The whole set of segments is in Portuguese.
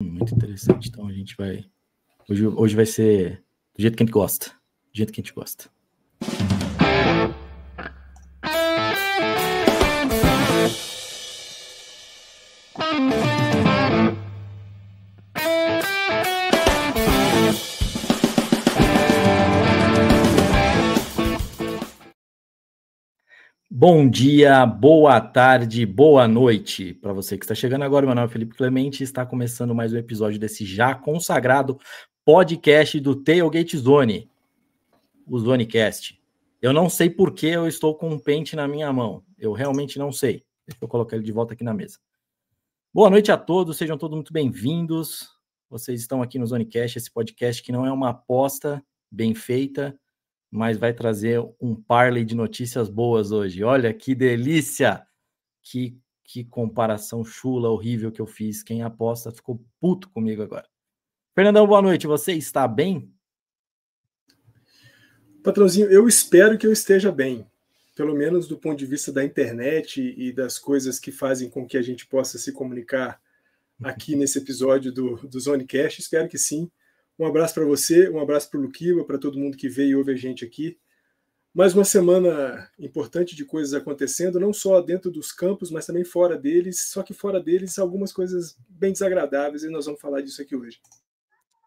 Muito interessante. Então a gente vai... Hoje vai ser do jeito que a gente gosta. Do jeito que a gente gosta. Bom dia, boa tarde, boa noite para você que está chegando agora. Meu nome é Felipe Clemente e está começando mais um episódio desse já consagrado podcast do Tailgate Zone, o Zonecast. Eu não sei por que eu estou com um pente na minha mão. Eu realmente não sei. Deixa eu colocar ele de volta aqui na mesa. Boa noite a todos, sejam todos muito bem-vindos. Vocês estão aqui no Zonecast, esse podcast que não é uma aposta bem feita, mas vai trazer um parlay de notícias boas hoje. Olha que delícia! Que comparação chula, horrível que eu fiz. Quem aposta ficou puto comigo agora. Fernandão, boa noite. Você está bem? Patrãozinho, eu espero que eu esteja bem. Pelo menos do ponto de vista da internet e das coisas que fazem com que a gente possa se comunicar aqui nesse episódio do Zonecast. Espero que sim. Um abraço para você, um abraço para o Luquiba, para todo mundo que veio e ouve a gente aqui. Mais uma semana importante de coisas acontecendo, não só dentro dos campos, mas também fora deles. Só que fora deles, algumas coisas bem desagradáveis, e nós vamos falar disso aqui hoje.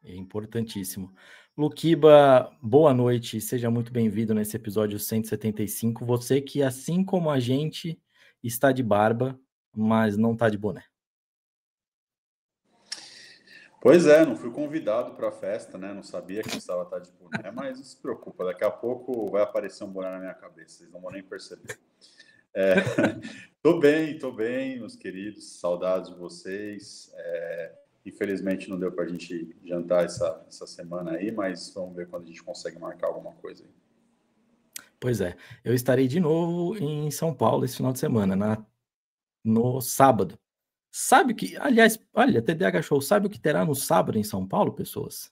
É importantíssimo. Luquiba, boa noite. Seja muito bem-vindo nesse episódio 175. Você que, assim como a gente, está de barba, mas não está de boné. Pois é, não fui convidado para a festa, né? Não sabia que precisava estar de boné, mas não se preocupa, daqui a pouco vai aparecer um boné na minha cabeça, vocês não vão nem perceber. Tô bem, meus queridos, saudades de vocês. Infelizmente não deu para a gente jantar essa semana aí, mas vamos ver quando a gente consegue marcar alguma coisa aí. Pois é, eu estarei de novo em São Paulo esse final de semana, no sábado. Sabe o que, aliás, olha, TDH Show, sabe o que terá no sábado em São Paulo, pessoas?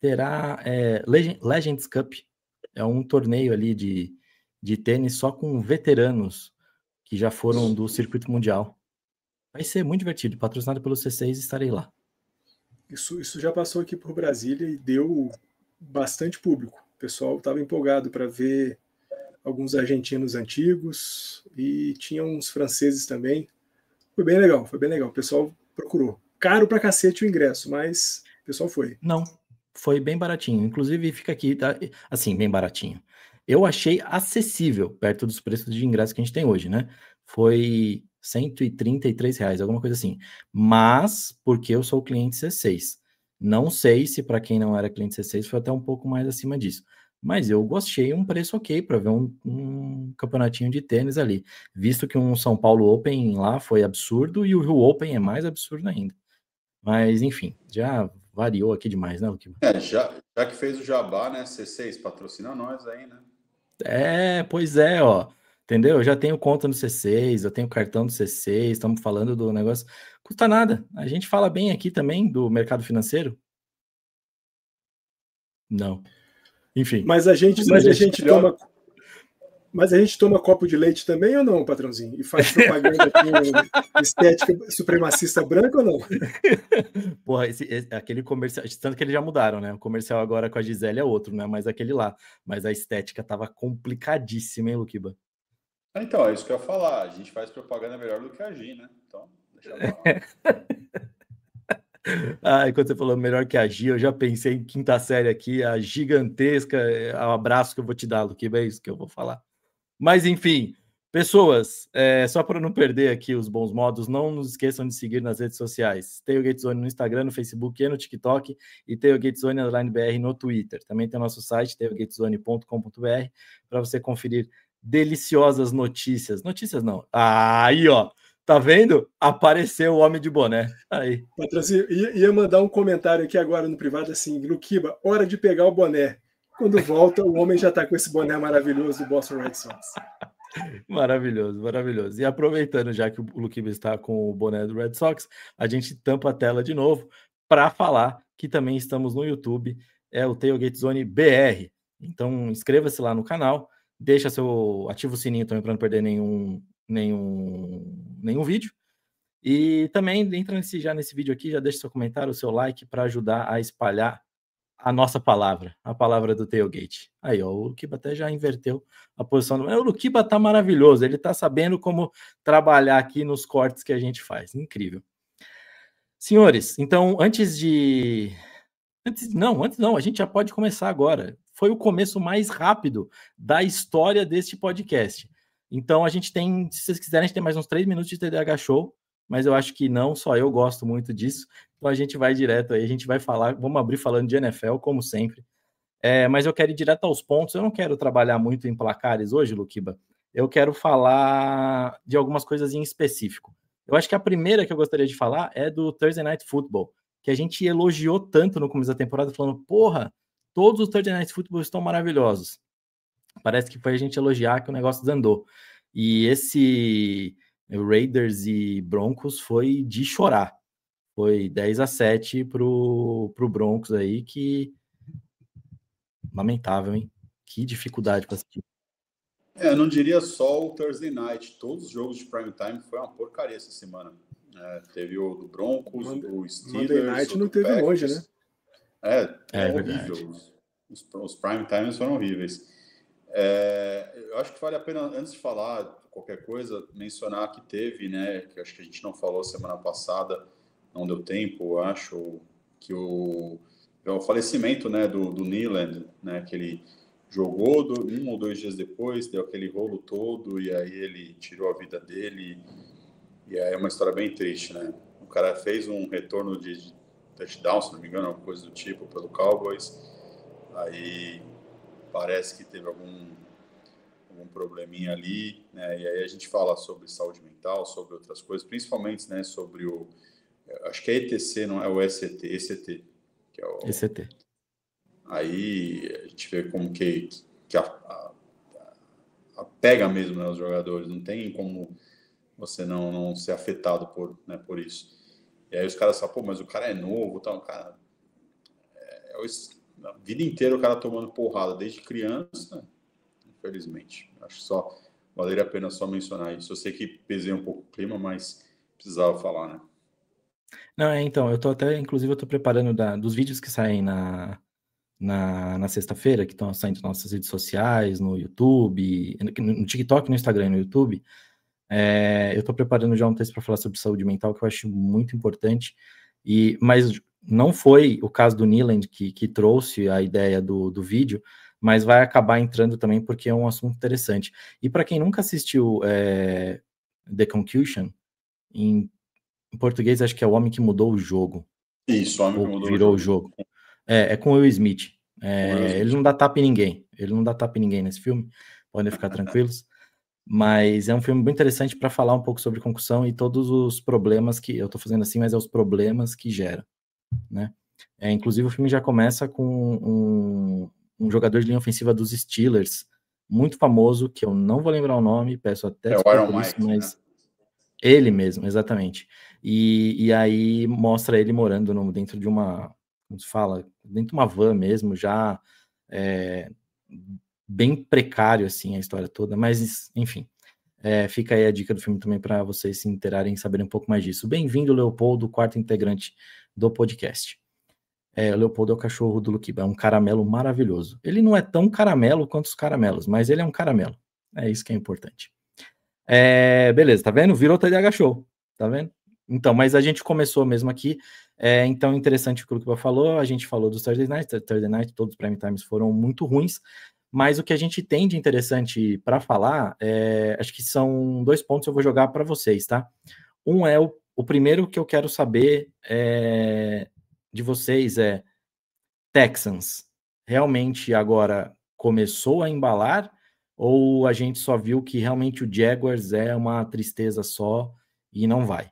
Terá Legends Cup, é um torneio ali de tênis só com veteranos que já foram do circuito mundial. Vai ser muito divertido, patrocinado pelo C6, estarei lá. Isso já passou aqui por Brasília e deu bastante público. O pessoal estava empolgado para ver alguns argentinos antigos e tinha uns franceses também. Foi bem legal. O pessoal procurou. Caro pra cacete o ingresso, mas o pessoal foi. Não, foi bem baratinho. Inclusive, fica aqui, tá? Assim, bem baratinho. Eu achei acessível, perto dos preços de ingresso que a gente tem hoje, né? Foi R$133, alguma coisa assim. Mas, porque eu sou cliente C6. Não sei se para quem não era cliente C6 foi até um pouco mais acima disso. Mas eu gostei um preço ok para ver um campeonatinho de tênis ali. Visto que um São Paulo Open lá foi absurdo e o Rio Open é mais absurdo ainda. Mas, enfim, já variou aqui demais, né, Luquiba? Já que fez o jabá, né? C6 patrocina nós aí, né? Pois é, ó. Entendeu? Eu já tenho conta no C6, eu tenho cartão do C6, estamos falando do negócio. Custa nada. A gente fala bem aqui também do mercado financeiro. Não. Enfim. Mas a gente toma copo de leite também ou não, patrãozinho? E faz propaganda com estética supremacista branca ou não? Porra, aquele comercial, tanto que eles já mudaram, né? O comercial agora com a Gisele é outro, né? Mas aquele lá. Mas a estética tava complicadíssima, hein, Luquiba? Então, é isso que eu ia falar. A gente faz propaganda melhor do que agir, né? Então, deixa eu falar. Quando você falou melhor que agir, eu já pensei em quinta série aqui, a gigantesca, o abraço que eu vou te dar, Luquiba, é isso que eu vou falar. Mas, enfim, pessoas, só para não perder aqui os bons modos, não nos esqueçam de seguir nas redes sociais. Tailgate Zone no Instagram, no Facebook e no TikTok, e Tailgate Zone _BR no Twitter. Também tem o nosso site, tailgatezone.com.br, para você conferir deliciosas notícias. Notícias não. Aí, ó. Tá vendo? Apareceu o homem de boné. Aí. Patrocínio, ia mandar um comentário aqui agora no privado assim, Luquiba, hora de pegar o boné. Quando volta, o homem já está com esse boné maravilhoso do Boston Red Sox. Maravilhoso, maravilhoso. E aproveitando, já que o Luquiba está com o boné do Red Sox, a gente tampa a tela de novo para falar que também estamos no YouTube, é o Tailgate Zone BR. Então, inscreva-se lá no canal, ativa o sininho também para não perder nenhum vídeo. E também entra já nesse vídeo aqui, já deixa seu comentário, o seu like para ajudar a espalhar a nossa palavra, a palavra do Tailgate. Aí, ó, o Luquiba até já inverteu a posição. O Luquiba tá maravilhoso, ele tá sabendo como trabalhar aqui nos cortes que a gente faz. Incrível. Senhores, então, antes não, a gente já pode começar agora. Foi o começo mais rápido da história deste podcast. Então, a gente tem, se vocês quiserem, a gente tem mais uns 3 minutos de TDAH Show, mas eu acho que não, só eu gosto muito disso. Então, a gente vai direto aí, a gente vai falar, vamos abrir falando de NFL, como sempre. Mas eu quero ir direto aos pontos, eu não quero trabalhar muito em placares hoje, Luquiba. Eu quero falar de algumas coisas em específico. Eu acho que a primeira que eu gostaria de falar é do Thursday Night Football, que a gente elogiou tanto no começo da temporada, falando, porra, todos os Thursday Night Football estão maravilhosos. Parece que foi a gente elogiar que o negócio desandou. E esse Raiders e Broncos foi de chorar. Foi 10-7 pro Broncos aí, que lamentável, hein? Que dificuldade para assistir. Eu não diria só o Thursday Night. Todos os jogos de prime time foi uma porcaria essa semana. Teve o do Broncos, o Steelers. Monday Night não teve Packers. longe, né? É horrível. Os prime times foram horríveis. Eu acho que vale a pena, antes de falar qualquer coisa, mencionar que teve, né? Que acho que a gente não falou semana passada, não deu tempo, acho, que o falecimento, né, do Neyland, né? Que ele jogou 1 ou 2 dias depois, deu aquele rolo todo e aí ele tirou a vida dele. E aí é uma história bem triste, né? O cara fez um retorno de touchdown, se não me engano, alguma coisa do tipo, pelo Cowboys. Aí parece que teve algum probleminha ali, né? E aí a gente fala sobre saúde mental, sobre outras coisas, principalmente, né, sobre acho que é ETC, não é o ECT, que é o ECT. Aí a gente vê como que pega mesmo, né, os jogadores, não tem como você não ser afetado por isso. E aí os caras falam, pô, mas o cara é novo, tá? O cara a vida inteira o cara tomando porrada desde criança, infelizmente. Acho que só valeria a pena só mencionar isso. Eu sei que pesei um pouco o clima, mas precisava falar, né? Não, então, inclusive eu tô preparando dos vídeos que saem na sexta-feira, que estão saindo nas nossas redes sociais, no YouTube, no TikTok, no Instagram e no YouTube. Eu tô preparando já um texto para falar sobre saúde mental, que eu acho muito importante, mas não foi o caso do Neyland que trouxe a ideia do vídeo, mas vai acabar entrando também porque é um assunto interessante. E para quem nunca assistiu The Concussion, em português acho que é O Homem que Mudou o Jogo. Isso, O Homem que Mudou virou o jogo. É com o Will Smith. Ele não dá tapa em ninguém. Ele não dá tapa em ninguém nesse filme. Podem ficar tranquilos. Mas é um filme bem interessante para falar um pouco sobre concussão e todos os problemas que... Eu estou fazendo assim, mas é os problemas que gera, né? Inclusive, o filme já começa com um jogador de linha ofensiva dos Steelers, muito famoso, que eu não vou lembrar o nome, peço até desculpa por isso, mas... Né? Ele mesmo, exatamente. E aí mostra ele morando dentro de uma... Como se fala? Dentro de uma van mesmo, já... bem precário, assim, a história toda, mas, enfim, fica aí a dica do filme também para vocês se interarem e saberem um pouco mais disso. Bem-vindo, Leopoldo, quarto integrante do podcast. O Leopoldo é o cachorro do Luquiba, é um caramelo maravilhoso. Ele não é tão caramelo quanto os caramelos, mas ele é um caramelo. É isso que é importante. Beleza, tá vendo? Virou TDAH Show, tá vendo? Então, mas a gente começou mesmo aqui, então interessante o que o Luquiba falou, a gente falou dos Thursday Night, todos os prime times foram muito ruins, mas o que a gente tem de interessante para falar, acho que são 2 pontos que eu vou jogar para vocês, tá? Um é o primeiro que eu quero saber de vocês Texans, realmente agora começou a embalar ou a gente só viu que realmente o Jaguars é uma tristeza só e não vai?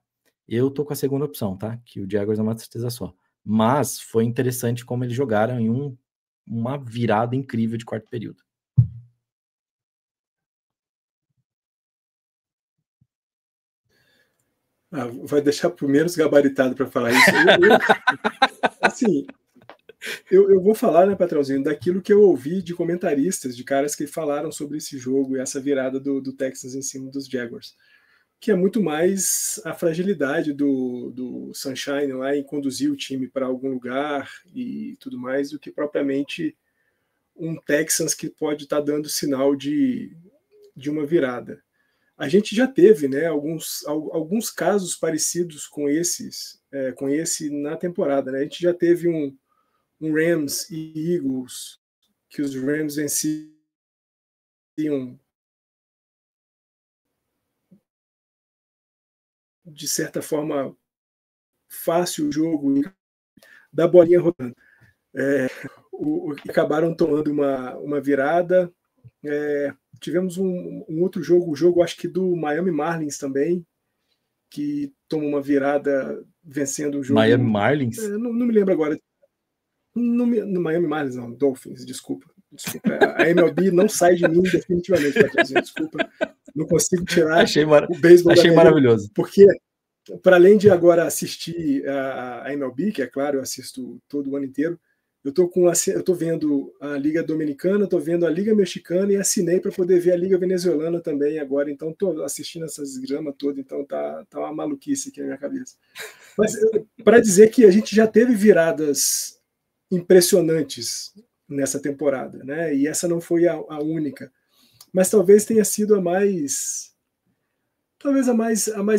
Eu tô com a segunda opção, tá? Que o Jaguars é uma tristeza só. Mas foi interessante como eles jogaram em uma virada incrível de quarto período. Vai deixar pro menos gabaritado para falar isso. Assim, eu vou falar, né, patrãozinho, daquilo que eu ouvi de comentaristas, de caras que falaram sobre esse jogo e essa virada do Texans em cima dos Jaguars. que é muito mais a fragilidade do Sunshine lá em conduzir o time para algum lugar e tudo mais, do que propriamente um Texans que pode estar dando sinal de uma virada. A gente já teve, né, alguns casos parecidos com esse na temporada. Né? A gente já teve um Rams e Eagles, que os Rams venciam de certa forma fácil o jogo da bolinha rodando. Acabaram tomando uma virada. Tivemos um outro jogo, o jogo acho que do Miami Marlins também, que tomou uma virada vencendo o jogo. Miami Marlins? Não me lembro agora. No Miami Marlins, não, Dolphins, desculpa. A MLB não sai de mim definitivamente, Patricinho, desculpa. Não consigo tirar o beisebol. Achei maravilhoso. Porque, para além de agora assistir a MLB, que é claro, eu assisto todo o ano inteiro, eu tô vendo a Liga Dominicana, estou vendo a Liga Mexicana e assinei para poder ver a Liga Venezuelana também agora. Então, estou assistindo essas gramas todas, então tá uma maluquice aqui na minha cabeça. Mas, para dizer que a gente já teve viradas impressionantes nessa temporada, né? E essa não foi a única, mas talvez tenha sido a mais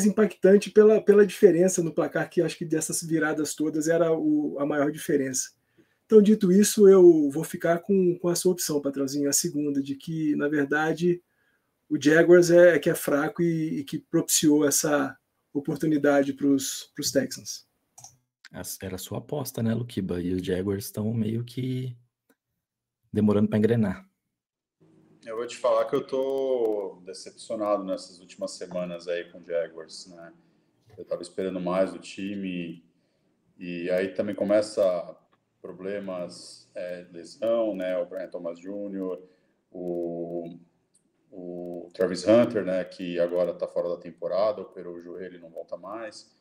impactante pela diferença no placar, que acho que dessas viradas todas era a maior diferença. Então, dito isso, eu vou ficar com a sua opção, Patrãozinho, a segunda, de que, na verdade, o Jaguars que é fraco e que propiciou essa oportunidade para os Texans. Era a sua aposta, né, Luquiba? E os Jaguars estão meio que demorando para engrenar. Eu vou te falar que eu tô decepcionado nessas últimas semanas aí com o Jaguars, né? Eu tava esperando mais do time e aí também começa problemas, lesão, né? O Brian Thomas Jr., o Travis Hunter, né? Que agora tá fora da temporada, operou o joelho e não volta mais.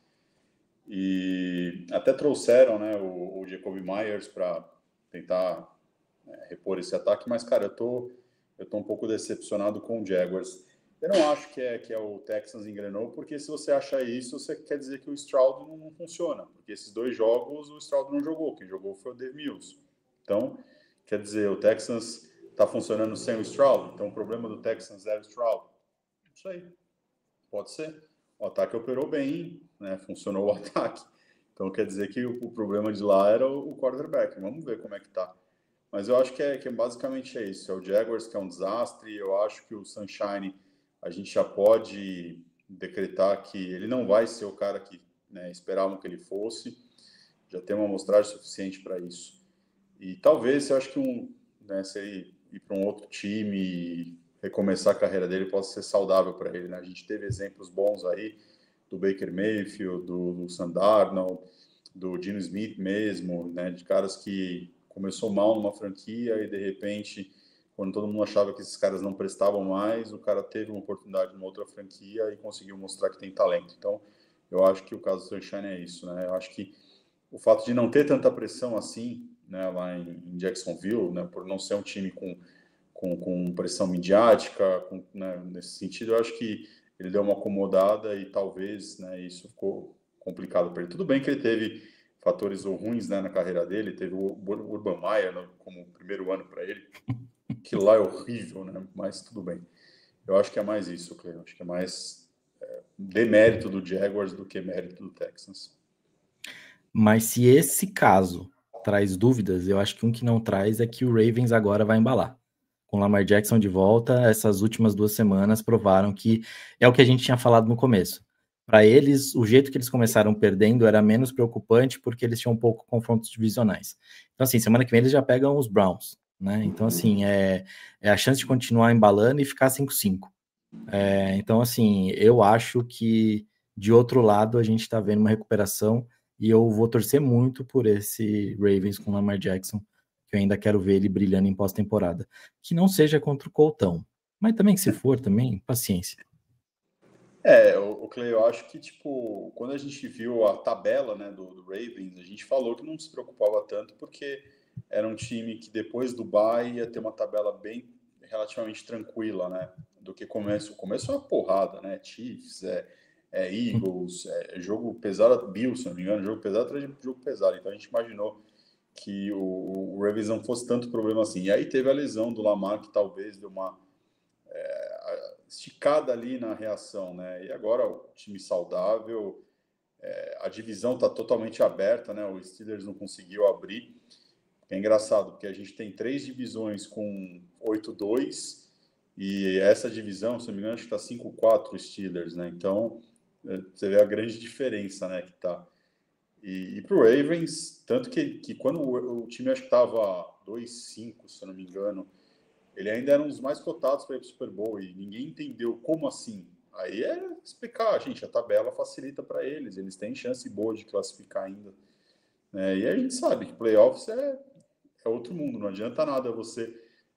E até trouxeram, né, o Jacoby Myers para tentar repor esse ataque, mas, cara, eu tô um pouco decepcionado com o Jaguars. Eu não acho que é o Texans engrenou, porque se você acha isso, você quer dizer que o Stroud não funciona, porque esses 2 jogos o Stroud não jogou, quem jogou foi o Dave Mills. Então, quer dizer, o Texans está funcionando sem o Stroud, então o problema do Texans é o Stroud. Não sei, pode ser. O ataque operou bem, né? Funcionou o ataque. Então quer dizer que o problema de lá era o quarterback. Vamos ver como é que tá. Mas eu acho que basicamente é isso. É o Jaguars que é um desastre. Eu acho que o Sunshine, a gente já pode decretar que ele não vai ser o cara que, né, esperavam que ele fosse. Já tem uma amostragem suficiente para isso. E talvez, eu acho que se ele ir para um outro time e recomeçar a carreira dele possa ser saudável para ele, né? A gente teve exemplos bons aí do Baker Mayfield, do Sam Darnold, do Geno Smith mesmo, né? De caras que começou mal numa franquia e de repente, quando todo mundo achava que esses caras não prestavam mais, o cara teve uma oportunidade numa outra franquia e conseguiu mostrar que tem talento. Então, eu acho que o caso do Sunshine é isso, né? Eu acho que o fato de não ter tanta pressão assim, né, lá em Jacksonville, né, por não ser um time com pressão midiática, né, nesse sentido, eu acho que ele deu uma acomodada e talvez, né, isso ficou complicado para ele. Tudo bem que ele teve fatores ruins, né, na carreira dele, teve o Urban Meyer, né, como primeiro ano para ele, que lá é horrível, né, mas tudo bem. Eu acho que é mais isso, Cleio. Acho que é mais demérito do Jaguars do que mérito do Texans. Mas se esse caso traz dúvidas, eu acho que um que não traz é que o Ravens agora vai embalar. Com o Lamar Jackson de volta, essas últimas 2 semanas provaram que é o que a gente tinha falado no começo. Para eles, o jeito que eles começaram perdendo era menos preocupante porque eles tinham um pouco confrontos divisionais. Então, assim, semana que vem eles já pegam os Browns, né? Então, assim, é a chance de continuar embalando e ficar 5-5. Então, assim, eu acho que, de outro lado, a gente está vendo uma recuperação e eu vou torcer muito por esse Ravens com o Lamar Jackson, que eu ainda quero ver ele brilhando em pós-temporada. Que não seja contra o Coltão, mas também, se for, também, paciência. O Clay, eu acho que, tipo, quando a gente viu a tabela, né, do Ravens, a gente falou que não se preocupava tanto porque era um time que depois do bye ia ter uma tabela bem relativamente tranquila, né, do que começo. O começo é uma porrada, né? Chiefs, Eagles, jogo pesado, Bills, se não me engano, jogo pesado atrás de jogo pesado. Então a gente imaginou que o Ravens não fosse tanto problema assim. E aí teve a lesão do Lamar, que talvez deu uma esticada ali na reação, né? E agora o time saudável, a divisão está totalmente aberta, né? O Steelers não conseguiu abrir. É engraçado, porque a gente tem 3 divisões com 8-2 e essa divisão, se não me engano, acho que está 5-4 Steelers, né? Então, você vê a grande diferença, né, que tá. E para o Ravens, tanto que quando o time acho que estava 2-5, se eu não me engano, ele ainda era um dos mais cotados para ir para o Super Bowl e ninguém entendeu como assim. Aí explicar, gente, a tabela facilita para eles, eles têm chance boa de classificar ainda. E a gente sabe que playoffs é outro mundo, não adianta nada você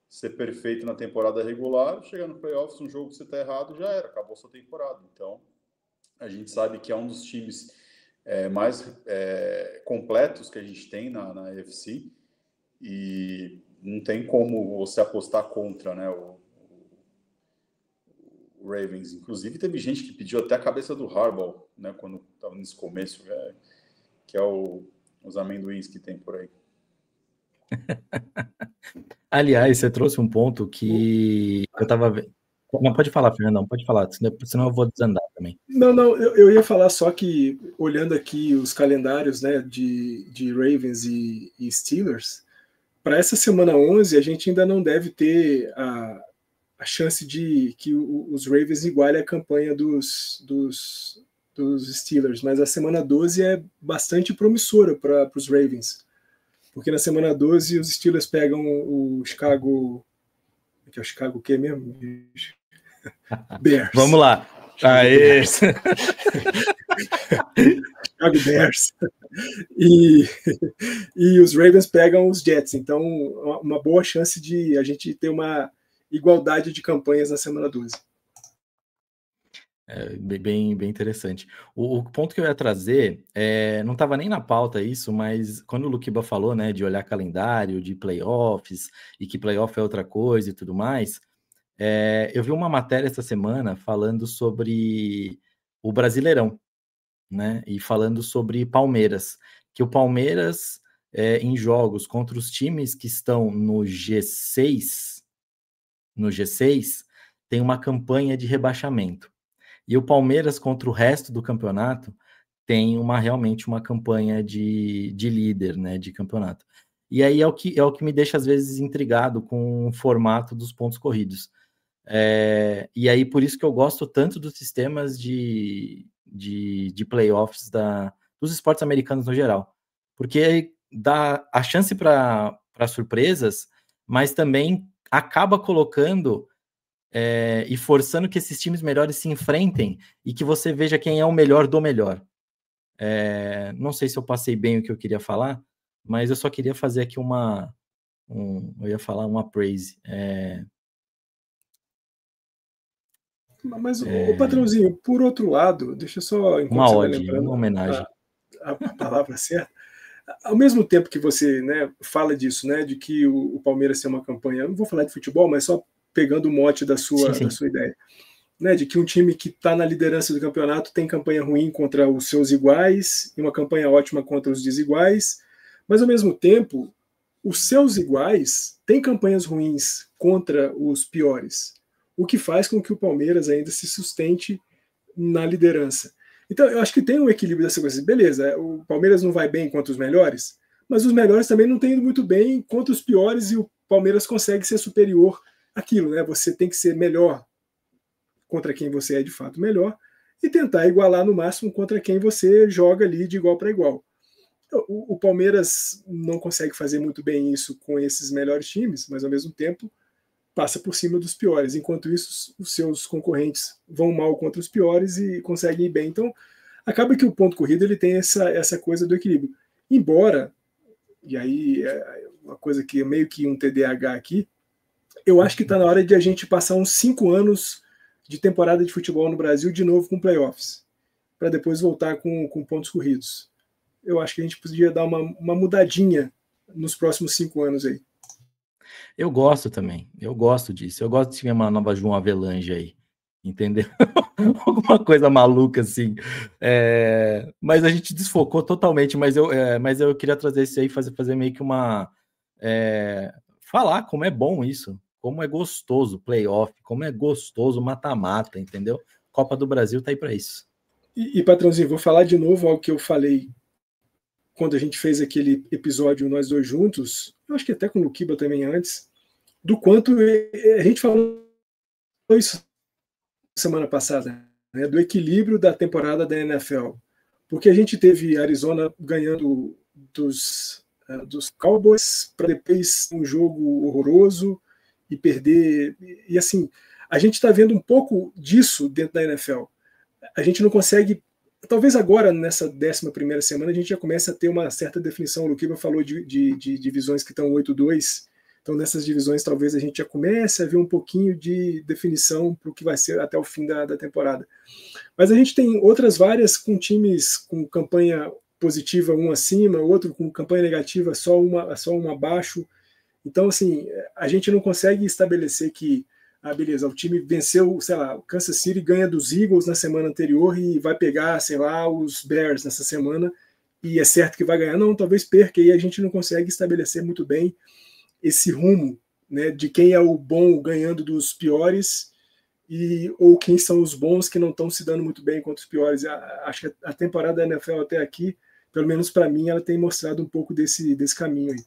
ser perfeito na temporada regular, chegar no playoffs, um jogo que você está errado, já era, acabou sua temporada. Então, a gente sabe que é um dos times mais completos que a gente tem na AFC e não tem como você apostar contra, né, o Ravens. Inclusive, teve gente que pediu até a cabeça do Harbaugh, né, quando estava nesse começo, que é os amendoins que tem por aí. Aliás, você trouxe um ponto que eu estava vendo. Não, pode falar, Fernandão, pode falar, senão eu vou desandar também. Não, eu ia falar só que, olhando aqui os calendários, né, de Ravens e Steelers, para essa semana 11, a gente ainda não deve ter a chance de que os Ravens igualem a campanha dos Steelers, mas a semana 12 é bastante promissora para os Ravens, porque na semana 12 os Steelers pegam o Chicago... que é o Chicago o quê mesmo? Bears. Vamos lá. Aê! Chicago Bears. E os Ravens pegam os Jets. Então, uma boa chance de a gente ter uma igualdade de campanhas na semana 12. Bem interessante. O ponto que eu ia trazer, não estava nem na pauta isso, mas quando o Luquiba falou, né, de olhar calendário, de playoffs, e que playoff é outra coisa e tudo mais, eu vi uma matéria essa semana falando sobre o Brasileirão, né, e falando sobre Palmeiras, que o Palmeiras, em jogos contra os times que estão no G6, tem uma campanha de rebaixamento. E o Palmeiras, contra o resto do campeonato, tem realmente uma campanha de líder, né, de campeonato. E aí é o que me deixa, às vezes, intrigado com o formato dos pontos corridos. E aí, por isso que eu gosto tanto dos sistemas de playoffs dos esportes americanos no geral. Porque dá a chance para surpresas, mas também acaba colocando... e forçando que esses times melhores se enfrentem e que você veja quem é o melhor do melhor. Não sei se eu passei bem o que eu queria falar, mas eu só queria fazer aqui eu ia falar uma praise. Mas, o patrãozinho, por outro lado, deixa eu só... Uma ode, uma homenagem. A palavra certa. Ao mesmo tempo que você, né, fala disso, né, de que o Palmeiras tem uma campanha, não vou falar de futebol, mas só pegando o mote da sua ideia, né, de que um time que está na liderança do campeonato tem campanha ruim contra os seus iguais e uma campanha ótima contra os desiguais, mas ao mesmo tempo os seus iguais têm campanhas ruins contra os piores, o que faz com que o Palmeiras ainda se sustente na liderança. Então eu acho que tem um equilíbrio dessa coisa. Beleza, o Palmeiras não vai bem contra os melhores, mas os melhores também não têm ido muito bem contra os piores e o Palmeiras consegue ser superior àquilo, né? Você tem que ser melhor contra quem você é de fato melhor e tentar igualar no máximo contra quem você joga ali de igual para igual. O Palmeiras não consegue fazer muito bem isso com esses melhores times, mas ao mesmo tempo passa por cima dos piores. Enquanto isso, os seus concorrentes vão mal contra os piores e conseguem ir bem. Então, acaba que o ponto corrido ele tem essa coisa do equilíbrio. Embora, e aí é uma coisa que é meio que um TDAH aqui, eu acho que está na hora de a gente passar uns 5 anos de temporada de futebol no Brasil de novo com playoffs, para depois voltar com pontos corridos. Eu acho que a gente podia dar uma mudadinha nos próximos 5 anos aí. Eu gosto também, eu gosto disso. Eu gosto de ver uma nova João Avelange aí, entendeu? Alguma coisa maluca assim. Mas a gente desfocou totalmente, mas eu queria trazer isso aí, fazer meio que falar como é bom isso, como é gostoso playoff, como é gostoso mata-mata, entendeu? Copa do Brasil tá aí para isso. E patrãozinho, vou falar de novo algo que eu falei quando a gente fez aquele episódio nós dois juntos, eu acho que até com o Luquiba também antes, do quanto a gente falou isso semana passada, né, do equilíbrio da temporada da NFL. Porque a gente teve Arizona ganhando dos Cowboys para depois um jogo horroroso e perder. E assim, a gente está vendo um pouco disso dentro da NFL. A gente não consegue. Talvez agora, nessa 11ª semana, a gente já comece a ter uma certa definição. O Luquiba falou de divisões que estão 8-2. Então, nessas divisões, talvez a gente já comece a ver um pouquinho de definição para o que vai ser até o fim da temporada. Mas a gente tem outras várias com times com campanha positiva, um acima, outro com campanha negativa, só uma abaixo. Então, assim, a gente não consegue estabelecer que, beleza, o time venceu, sei lá, o Kansas City ganha dos Eagles na semana anterior e vai pegar, sei lá, os Bears nessa semana e é certo que vai ganhar. Não, talvez perca, e a gente não consegue estabelecer muito bem esse rumo, né, de quem é o bom ganhando dos piores ou quem são os bons que não estão se dando muito bem contra os piores. Acho que a temporada da NFL até aqui, pelo menos para mim, ela tem mostrado um pouco desse caminho aí.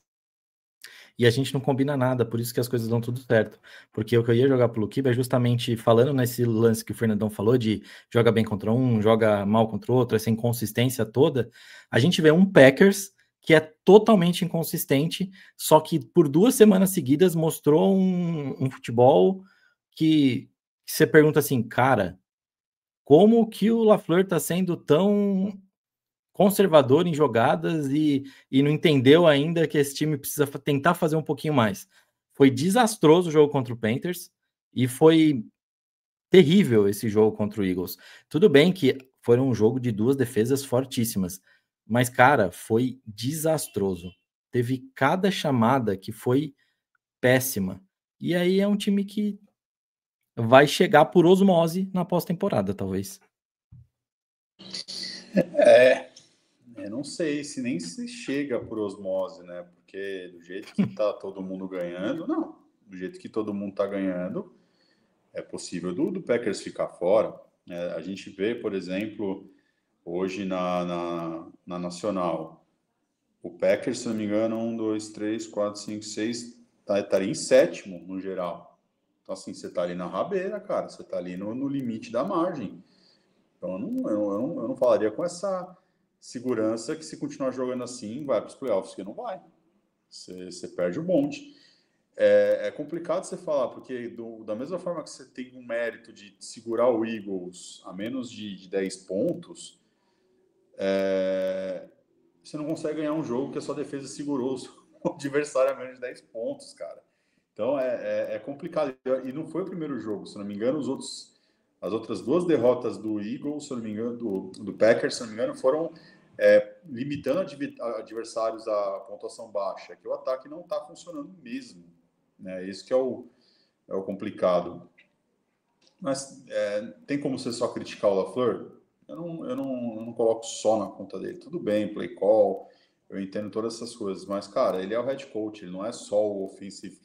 E a gente não combina nada, por isso que as coisas dão tudo certo. Porque o que eu ia jogar pro Luquiba é justamente falando nesse lance que o Fernandão falou de joga bem contra um, joga mal contra o outro, essa inconsistência toda. A gente vê um Packers que é totalmente inconsistente, só que por 2 semanas seguidas mostrou um futebol que você pergunta assim, cara, como que o LaFleur tá sendo tão conservador em jogadas e não entendeu ainda que esse time precisa tentar fazer um pouquinho mais. Foi desastroso o jogo contra o Panthers e foi terrível esse jogo contra o Eagles. Tudo bem que foi um jogo de 2 defesas fortíssimas, mas, cara, foi desastroso. Teve cada chamada que foi péssima. E aí é um time que vai chegar por osmose na pós-temporada, talvez. Eu não sei se nem se chega por osmose, né? Porque do jeito que tá todo mundo ganhando, não. Do jeito que todo mundo tá ganhando, é possível do Packers ficar fora. A gente vê, por exemplo, hoje na Nacional, o Packers, se não me engano, 1, 2, 3, 4, 5, 6, estaria em 7º no geral. Então, assim, você tá ali na rabeira, cara. Você tá ali no limite da margem. Então, eu não falaria com essa segurança que se continuar jogando assim, vai para os playoffs, que não vai. Você perde o bonde. É complicado você falar, porque da mesma forma que você tem um mérito de segurar o Eagles a menos de 10 pontos, você não consegue ganhar um jogo que a sua defesa segurou o adversário a menos de 10 pontos, cara. Então é complicado. E não foi o primeiro jogo, se não me engano, as outras 2 derrotas do Eagles, se não me engano, do Packers, se não me engano, foram limitando adversários a pontuação baixa, que o ataque não está funcionando mesmo. Né? Isso que é o complicado. Mas tem como você só criticar o LaFleur? Eu não coloco só na conta dele. Tudo bem, play call, eu entendo todas essas coisas, mas, cara, ele é o head coach, ele não é só o offensive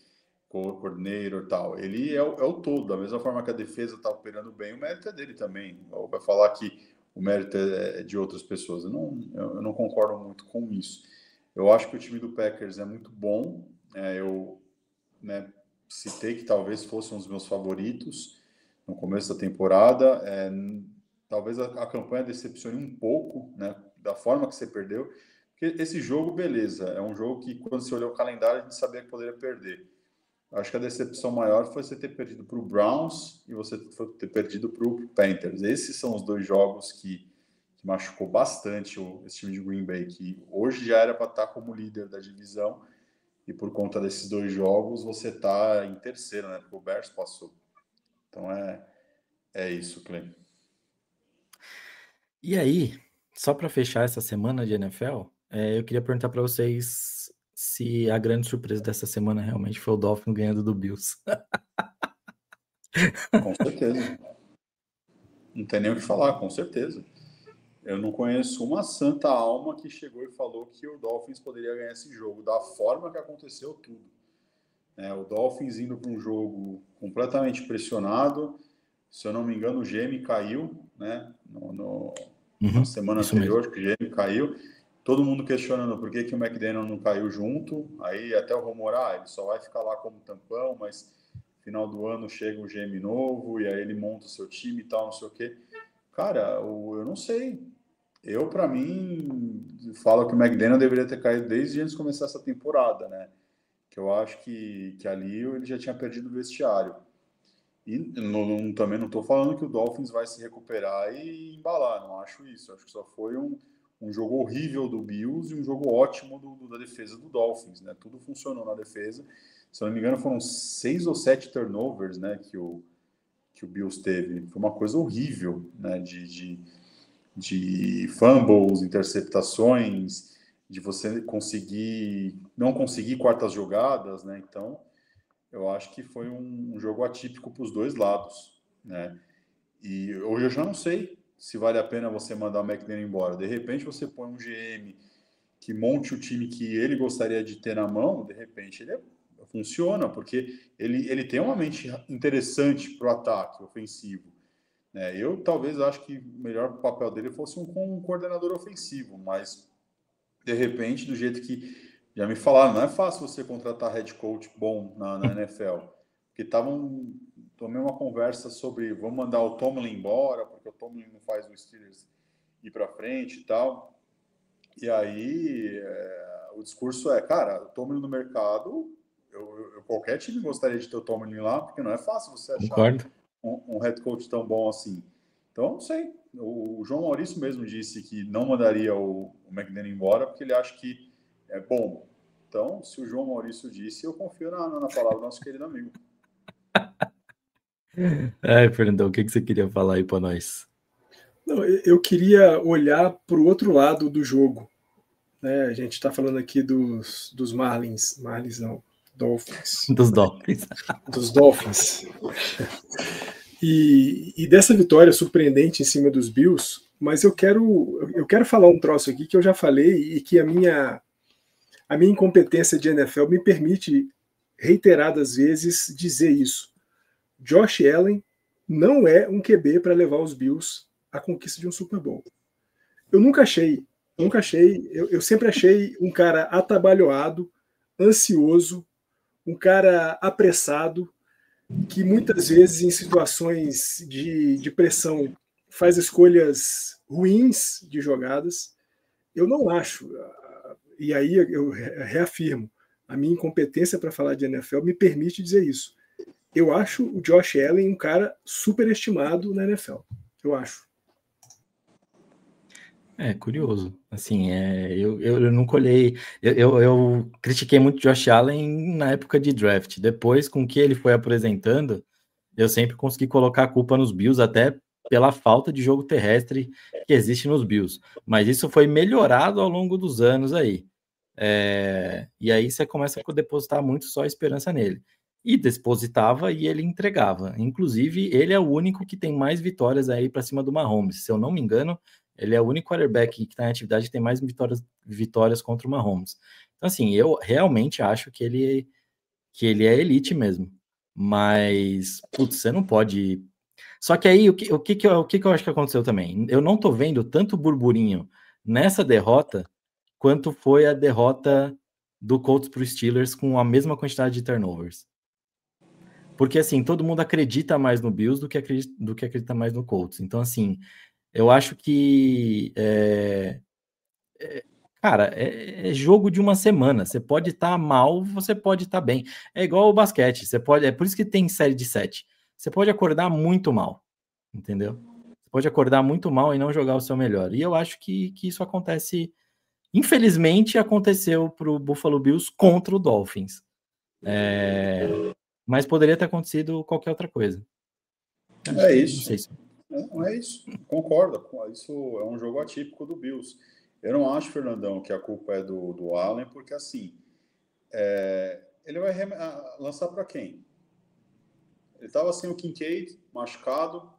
coordinator e tal. Ele é o todo. Da mesma forma que a defesa está operando bem, o mérito é dele também. Vai falar que o mérito é de outras pessoas. Eu não concordo muito com isso. Eu acho que o time do Packers é muito bom. Eu citei que talvez fossem os meus favoritos no começo da temporada. Talvez a campanha decepcione um pouco, né, da forma que você perdeu. Porque esse jogo, beleza, é um jogo que quando você olhou o calendário a gente sabia que poderia perder. Acho que a decepção maior foi você ter perdido para o Browns e você ter perdido para o Panthers. Esses são os 2 jogos que machucou bastante esse time de Green Bay, que hoje já era para estar como líder da divisão e por conta desses 2 jogos você está em terceiro, né? Porque o Bears passou. Então é isso, Clem. E aí, só para fechar essa semana de NFL, eu queria perguntar para vocês se a grande surpresa dessa semana realmente foi o Dolphins ganhando do Bills. Com certeza. Não tem nem o que falar, com certeza. Eu não conheço uma santa alma que chegou e falou que o Dolphins poderia ganhar esse jogo, da forma que aconteceu tudo. O Dolphins indo para um jogo completamente pressionado. Se eu não me engano, o GM caiu, né? Na semana anterior, que o GM caiu. Todo mundo questionando por que o McDaniel não caiu junto. Aí até o rumor, ele só vai ficar lá como tampão, mas no final do ano chega um GM novo e aí ele monta o seu time e tal, não sei o quê. Cara, eu não sei. Para mim, falo que o McDaniel deveria ter caído desde antes de começar essa temporada, né? Que eu acho que ali ele já tinha perdido o vestiário. E também não estou falando que o Dolphins vai se recuperar e embalar, não acho isso. Acho que só foi um jogo horrível do Bills e um jogo ótimo da defesa do Dolphins, né? Tudo funcionou na defesa. Se eu não me engano, foram 6 ou 7 turnovers, né, que o Bills teve. Foi uma coisa horrível, né, de fumbles, interceptações, de você não conseguir quartas jogadas, né? Então, eu acho que foi um jogo atípico para os dois lados, né? E hoje eu já não sei se vale a pena você mandar o McDaniel embora. De repente você põe um GM que monte o time que ele gostaria de ter na mão, de repente ele funciona, porque ele tem uma mente interessante para o ataque ofensivo. Eu talvez acho que o melhor papel dele fosse um coordenador ofensivo, mas de repente, do jeito que já me falaram, não é fácil você contratar head coach bom na NFL, porque tomei uma conversa sobre vamos mandar o Tomlin embora, porque o Tomlin não faz o Steelers ir para frente e tal. E aí o discurso cara, o Tomlin no mercado, qualquer time gostaria de ter o Tomlin lá, porque não é fácil você achar um head coach tão bom assim. Então, não sei. O João Maurício mesmo disse que não mandaria o McDaniel embora porque ele acha que é bom. Então, se o João Maurício disse, eu confio na palavra do nosso querido amigo. Fernandão, o que você queria falar aí para nós? Não, eu queria olhar para o outro lado do jogo. Né? A gente está falando aqui dos Marlins. Marlins não, Dolphins. Dos Dolphins. Dos Dolphins. E dessa vitória surpreendente em cima dos Bills, mas eu quero falar um troço aqui que eu já falei e que a minha incompetência de NFL me permite reiteradas vezes dizer isso. Josh Allen não é um QB para levar os Bills à conquista de um Super Bowl. Eu nunca achei, eu sempre achei um cara atabalhoado, ansioso, um cara apressado, que muitas vezes em situações de pressão faz escolhas ruins de jogadas. Eu não acho, e aí eu reafirmo, a minha incompetência para falar de NFL me permite dizer isso. Eu acho o Josh Allen um cara superestimado na NFL. Eu acho. Curioso. Assim, eu nunca olhei. Eu critiquei muito o Josh Allen na época de draft. Depois, com o que ele foi apresentando, eu sempre consegui colocar a culpa nos Bills, até pela falta de jogo terrestre que existe nos Bills. Mas isso foi melhorado ao longo dos anos aí. E aí você começa a depositar muito só esperança nele. E depositava e ele entregava. Inclusive, ele é o único que tem mais vitórias aí para cima do Mahomes. Se eu não me engano, ele é o único quarterback que está em atividade que tem mais vitórias contra o Mahomes. Então, assim, eu realmente acho que ele é elite mesmo. Mas, putz, você não pode. Só que aí, o que eu acho que aconteceu também? Eu não tô vendo tanto burburinho nessa derrota quanto foi a derrota do Colts para os Steelers com a mesma quantidade de turnovers. Porque, assim, todo mundo acredita mais no Bills do que acredita mais no Colts. Então, assim, eu acho que cara, é jogo de uma semana. Você pode estar mal, você pode estar bem. É igual o basquete. É por isso que tem série de 7. Você pode acordar muito mal, entendeu? Você pode acordar muito mal e não jogar o seu melhor. E eu acho que isso acontece. Infelizmente, aconteceu para o Buffalo Bills contra o Dolphins. Mas poderia ter acontecido qualquer outra coisa. É isso. Não sei se... É isso. Concordo. Isso é um jogo atípico do Bills. Eu não acho, Fernandão, que a culpa é do Allen, porque assim, ele vai lançar para quem? Ele estava sem o Kincaid, machucado,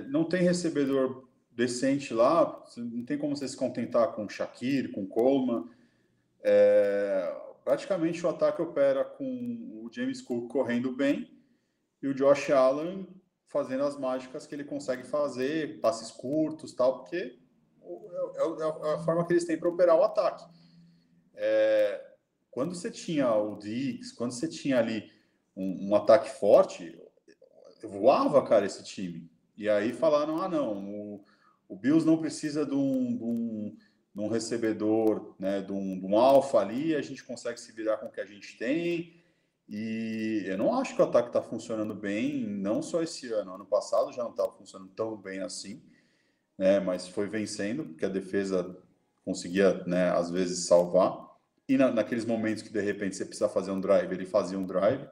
não tem recebedor decente lá, não tem como você se contentar com o Shaqiri, com o Coleman. Praticamente o ataque opera com o James Cook correndo bem e o Josh Allen fazendo as mágicas que ele consegue fazer, passes curtos, tal, porque é a forma que eles têm para operar o ataque. Quando você tinha o Diggs, quando você tinha ali um ataque forte, voava, cara, esse time. E aí falaram, não, o Bills não precisa de um recebedor, né, de um alfa ali, a gente consegue se virar com o que a gente tem. E eu não acho que o ataque está funcionando bem, não só esse ano. Ano passado já não estava funcionando tão bem assim, né, mas foi vencendo, porque a defesa conseguia, né, às vezes salvar. E naqueles momentos que de repente você precisa fazer um drive, ele fazia um drive.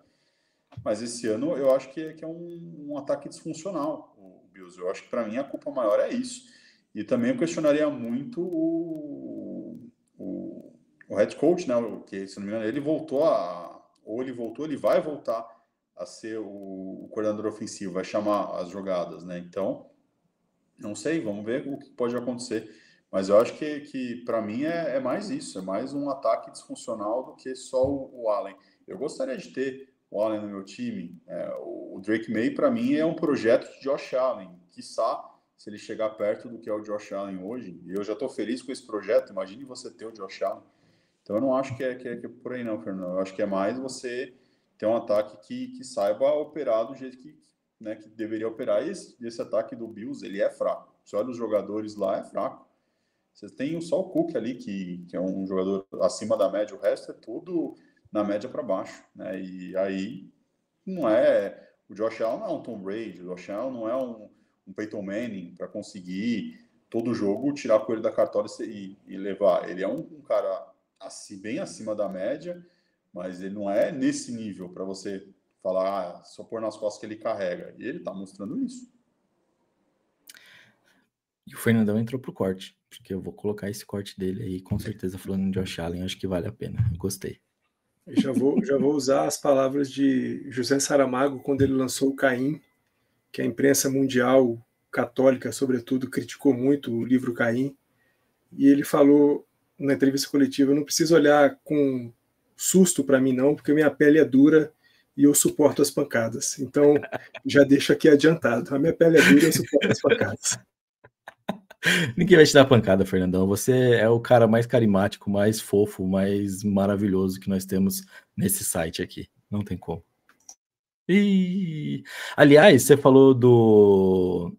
Mas esse ano eu acho que é um ataque disfuncional, o Bills. Eu acho que para mim a culpa maior é isso. E também eu questionaria muito o head coach, né? Que, se não me engano, ele vai voltar a ser o coordenador ofensivo, vai chamar as jogadas, né? Então, não sei, vamos ver o que pode acontecer. Mas eu acho que para mim é mais isso, é mais um ataque disfuncional do que só o Allen. Eu gostaria de ter o Allen no meu time. O Drake May, para mim, é um projeto de Josh Allen. Quiçá, se ele chegar perto do que é o Josh Allen hoje, e eu já estou feliz com esse projeto, imagine você ter o Josh Allen. Então eu não acho que é por aí não, Fernando. Eu acho que é mais você ter um ataque que saiba operar do jeito que deveria operar. E esse ataque do Bills, ele é fraco. Você olha os jogadores lá, é fraco. Você tem só o Cook ali, que é um jogador acima da média, o resto é tudo na média para baixo, né? E aí não é... O Josh Allen não é um Tom Brady, o Josh Allen não é um Peyton Manning para conseguir todo jogo tirar o coelho da cartola e levar. Ele é um cara assim, bem acima da média, mas ele não é nesse nível para você falar só pôr nas costas que ele carrega. E ele está mostrando isso. E o Fernandão entrou pro corte, porque eu vou colocar esse corte dele aí, com certeza, falando de Josh Allen, acho que vale a pena. Eu gostei. Já vou usar as palavras de José Saramago quando ele lançou o Caim, que a imprensa mundial católica, sobretudo, criticou muito o livro Caim. E ele falou na entrevista coletiva: eu não preciso olhar com susto para mim não, porque minha pele é dura e eu suporto as pancadas. Então, já deixo aqui adiantado. A minha pele é dura e eu suporto as pancadas. Ninguém vai te dar pancada, Fernandão. Você é o cara mais carismático, mais fofo, mais maravilhoso que nós temos nesse site aqui. Não tem como. E, aliás, você falou do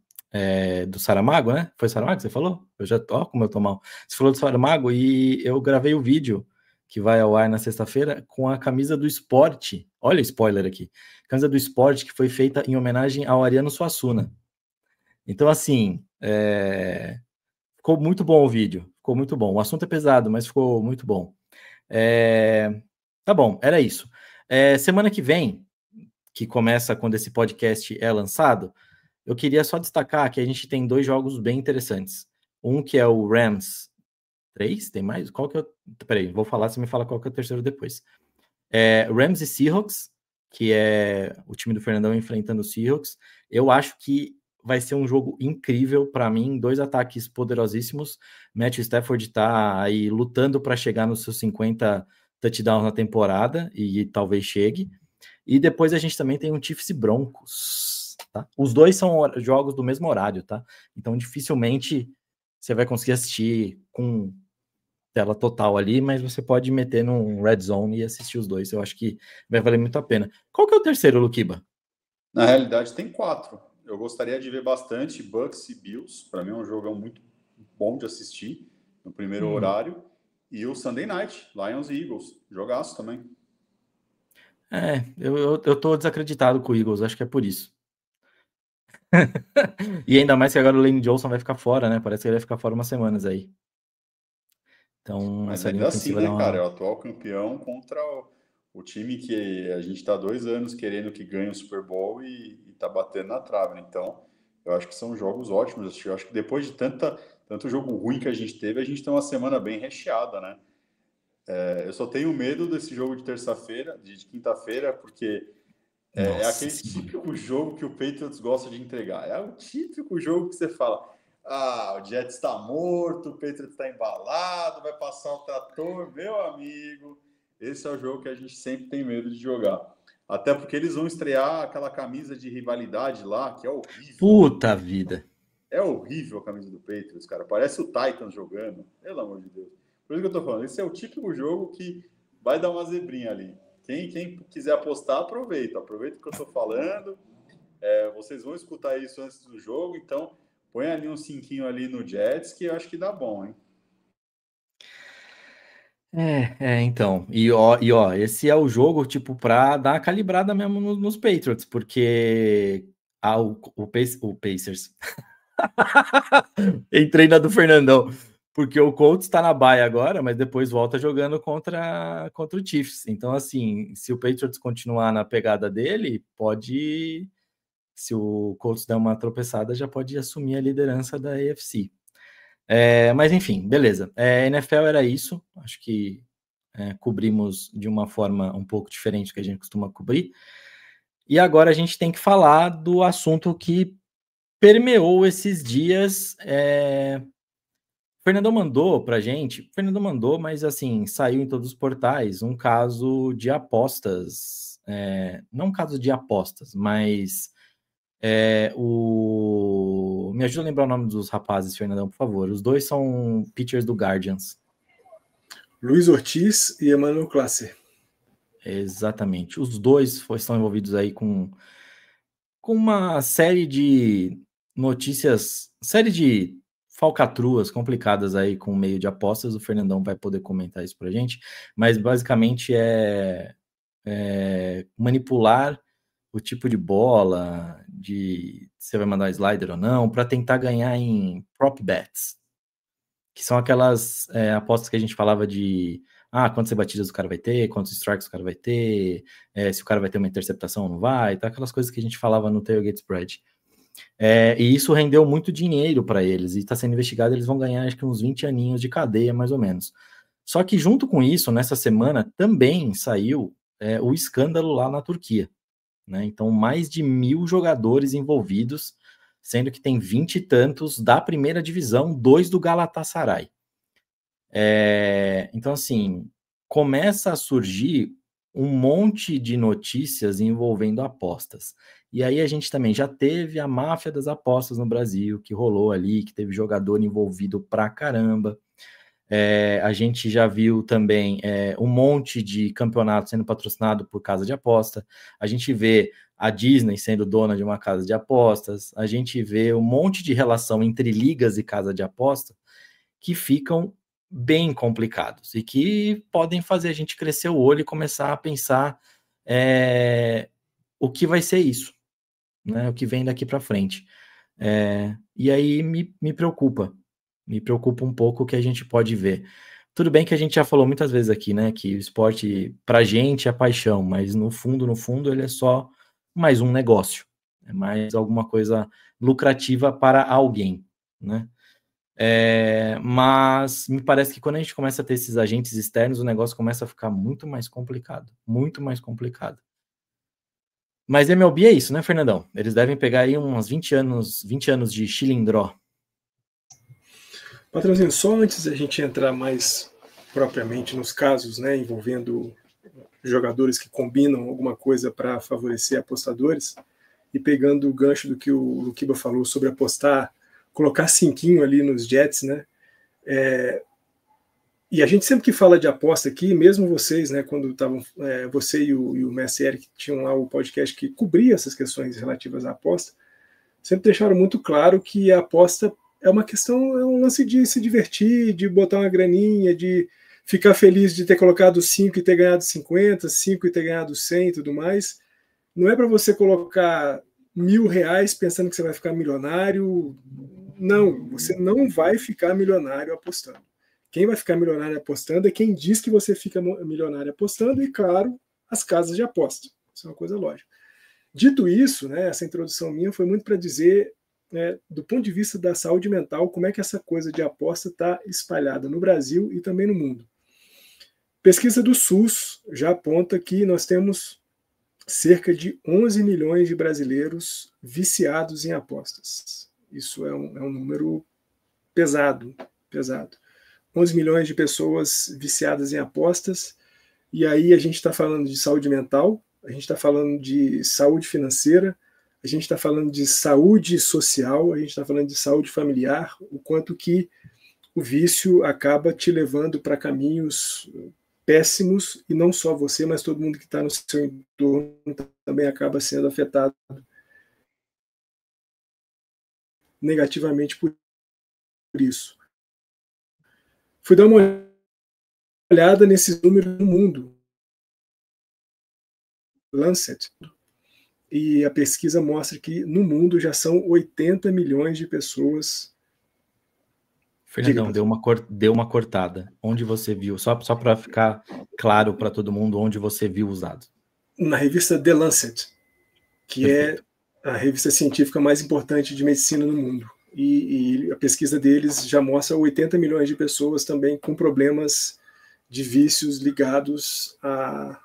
Saramago, né? Foi Saramago que você falou? Eu já como eu tô mal. Você falou do Saramago e eu gravei o vídeo que vai ao ar na sexta-feira com a camisa do esporte. Olha o spoiler aqui. Camisa do esporte que foi feita em homenagem ao Ariano Suassuna. Então, assim, ficou muito bom o vídeo. Ficou muito bom. O assunto é pesado, mas ficou muito bom. Tá bom, era isso. Semana que vem, que começa quando esse podcast é lançado, eu queria só destacar que a gente tem 2 jogos bem interessantes. Um que é o Rams 3, tem mais? Qual que é o... Peraí, vou falar, você me fala qual que é o terceiro depois. Rams e Seahawks, que é o time do Fernandão enfrentando o Seahawks. Eu acho que vai ser um jogo incrível para mim, 2 ataques poderosíssimos. Matthew Stafford tá aí lutando para chegar nos seus 50 touchdowns na temporada, e talvez chegue. E depois a gente também tem um Chiefs e Broncos, tá? Os 2 são jogos do mesmo horário, tá? Então dificilmente você vai conseguir assistir com tela total ali, mas você pode meter num Red Zone e assistir os 2. Eu acho que vai valer muito a pena. Qual que é o terceiro, Luquiba? Na realidade tem 4. Eu gostaria de ver bastante Bucks e Bills. Para mim é um jogo muito bom de assistir no primeiro horário. E o Sunday Night, Lions e Eagles. Jogaço também. Eu tô desacreditado com o Eagles, acho que é por isso. E ainda mais que agora o Lane Johnson vai ficar fora, né? Parece que ele vai ficar fora umas semanas aí. Então, mas ainda assim, né, cara? É o atual campeão contra o time que a gente está 2 anos querendo que ganhe o Super Bowl e tá batendo na trave. Então, eu acho que são jogos ótimos. Eu acho que depois de tanto jogo ruim que a gente teve, a gente tem uma semana bem recheada, né? Eu só tenho medo desse jogo de terça-feira, de quinta-feira, porque é aquele típico jogo que o Patriots gosta de entregar. É o típico jogo que você fala, o Jets está morto, o Patriots está embalado, vai passar o trator. Meu amigo, esse é o jogo que a gente sempre tem medo de jogar. Até porque eles vão estrear aquela camisa de rivalidade lá, que é horrível. Puta vida. É horrível a camisa do Patriots, cara. Parece o Titans jogando. Pelo amor de Deus. Por isso que eu tô falando. Esse é o típico jogo que vai dar uma zebrinha ali. Quem quiser apostar, aproveita. Aproveita o que eu tô falando. Vocês vão escutar isso antes do jogo. Então, põe ali um cinquinho ali no Jets, que eu acho que dá bom, hein? Então. E ó, esse é o jogo, tipo, pra dar uma calibrada mesmo nos Patriots, porque o Pacers. Entrei na do Fernandão. Porque o Colts tá na baia agora, mas depois volta jogando contra o Chiefs. Então, assim, se o Patriots continuar na pegada dele, pode... Se o Colts der uma tropeçada, já pode assumir a liderança da AFC. Mas, enfim, beleza. NFL era isso. Acho que cobrimos de uma forma um pouco diferente do que a gente costuma cobrir. E agora a gente tem que falar do assunto que permeou esses dias. Fernandão mandou pra gente, mas assim, saiu em todos os portais um caso de apostas, não um caso de apostas, mas me ajuda a lembrar o nome dos rapazes, Fernandão, por favor. Os dois são pitchers do Guardians. Luiz Ortiz e Emmanuel Classer. Exatamente. Os dois estão envolvidos aí com uma série de notícias, série de falcatruas complicadas aí com o meio de apostas. O Fernandão vai poder comentar isso pra gente, mas basicamente é manipular o tipo de de você vai mandar slider ou não, para tentar ganhar em prop bets, que são aquelas apostas que a gente falava de quantas batidas o cara vai ter, quantos strikes o cara vai ter, se o cara vai ter uma interceptação ou não vai, tá? Aquelas coisas que a gente falava no Tailgate Spread. E isso rendeu muito dinheiro para eles, e está sendo investigado, eles vão ganhar acho que uns 20 aninhos de cadeia, mais ou menos. Só que junto com isso, nessa semana, também saiu o escândalo lá na Turquia, né? Então, mais de 1.000 jogadores envolvidos, sendo que tem 20 e tantos da primeira divisão, 2 do Galatasaray. Então, assim, começa a surgir um monte de notícias envolvendo apostas. E aí a gente também já teve a máfia das apostas no Brasil, que rolou ali, que teve jogador envolvido pra caramba. A gente já viu também um monte de campeonato sendo patrocinado por casa de aposta. A gente vê a Disney sendo dona de uma casa de apostas. A gente vê um monte de relação entre ligas e casa de aposta que ficam bem complicados e que podem fazer a gente crescer o olho e começar a pensar o que vai ser isso, né? O que vem daqui para frente. E aí me preocupa um pouco o que a gente pode ver. Tudo bem que a gente já falou muitas vezes aqui, né, que o esporte pra gente é paixão, mas no fundo ele é só mais um negócio, é mais alguma coisa lucrativa para alguém, né? Mas me parece que quando a gente começa a ter esses agentes externos, o negócio começa a ficar muito mais complicado, muito mais complicado. Mas MLB é isso, né, Fernandão? Eles devem pegar aí uns 20 anos de chilindró. Patrãozinho, só antes da gente entrar mais propriamente nos casos, né, envolvendo jogadores que combinam alguma coisa para favorecer apostadores, e pegando o gancho do que o Luquiba falou sobre apostar, colocar cinquinho ali nos Jets, né? E a gente sempre que fala de aposta aqui, mesmo vocês, né, quando estavam, você e o Messi Eric tinham lá o podcast que cobria essas questões relativas à aposta, sempre deixaram muito claro que a aposta é uma questão, é um lance de se divertir, de botar uma graninha, de ficar feliz de ter colocado 5 e ter ganhado 50, 5 e ter ganhado 100 e tudo mais. Não é para você colocar R$1.000 pensando que você vai ficar milionário. Não, você não vai ficar milionário apostando. Quem vai ficar milionário apostando é quem diz que você fica milionário apostando e, claro, as casas de aposta. Isso é uma coisa lógica. Dito isso, né, essa introdução minha foi muito para dizer, do ponto de vista da saúde mental, como é que essa coisa de aposta está espalhada no Brasil e também no mundo. Pesquisa do SUS já aponta que nós temos cerca de 11 milhões de brasileiros viciados em apostas. Isso é um número pesado. 11 milhões de pessoas viciadas em apostas, e aí a gente está falando de saúde mental, a gente está falando de saúde financeira, a gente está falando de saúde social, a gente está falando de saúde familiar, o quanto que o vício acaba te levando para caminhos péssimos, e não só você, mas todo mundo que está no seu entorno também acaba sendo afetado negativamente por isso. Fui dar uma olhada nesses números no mundo, Lancet, e a pesquisa mostra que no mundo já são 80 milhões de pessoas. Fernandão, deu uma cortada. Onde você viu? Só para ficar claro para todo mundo onde você viu os dados. Na revista The Lancet, que Perfeito. É a revista científica mais importante de medicina no mundo. E a pesquisa deles já mostra 80 milhões de pessoas também com problemas de vícios ligados a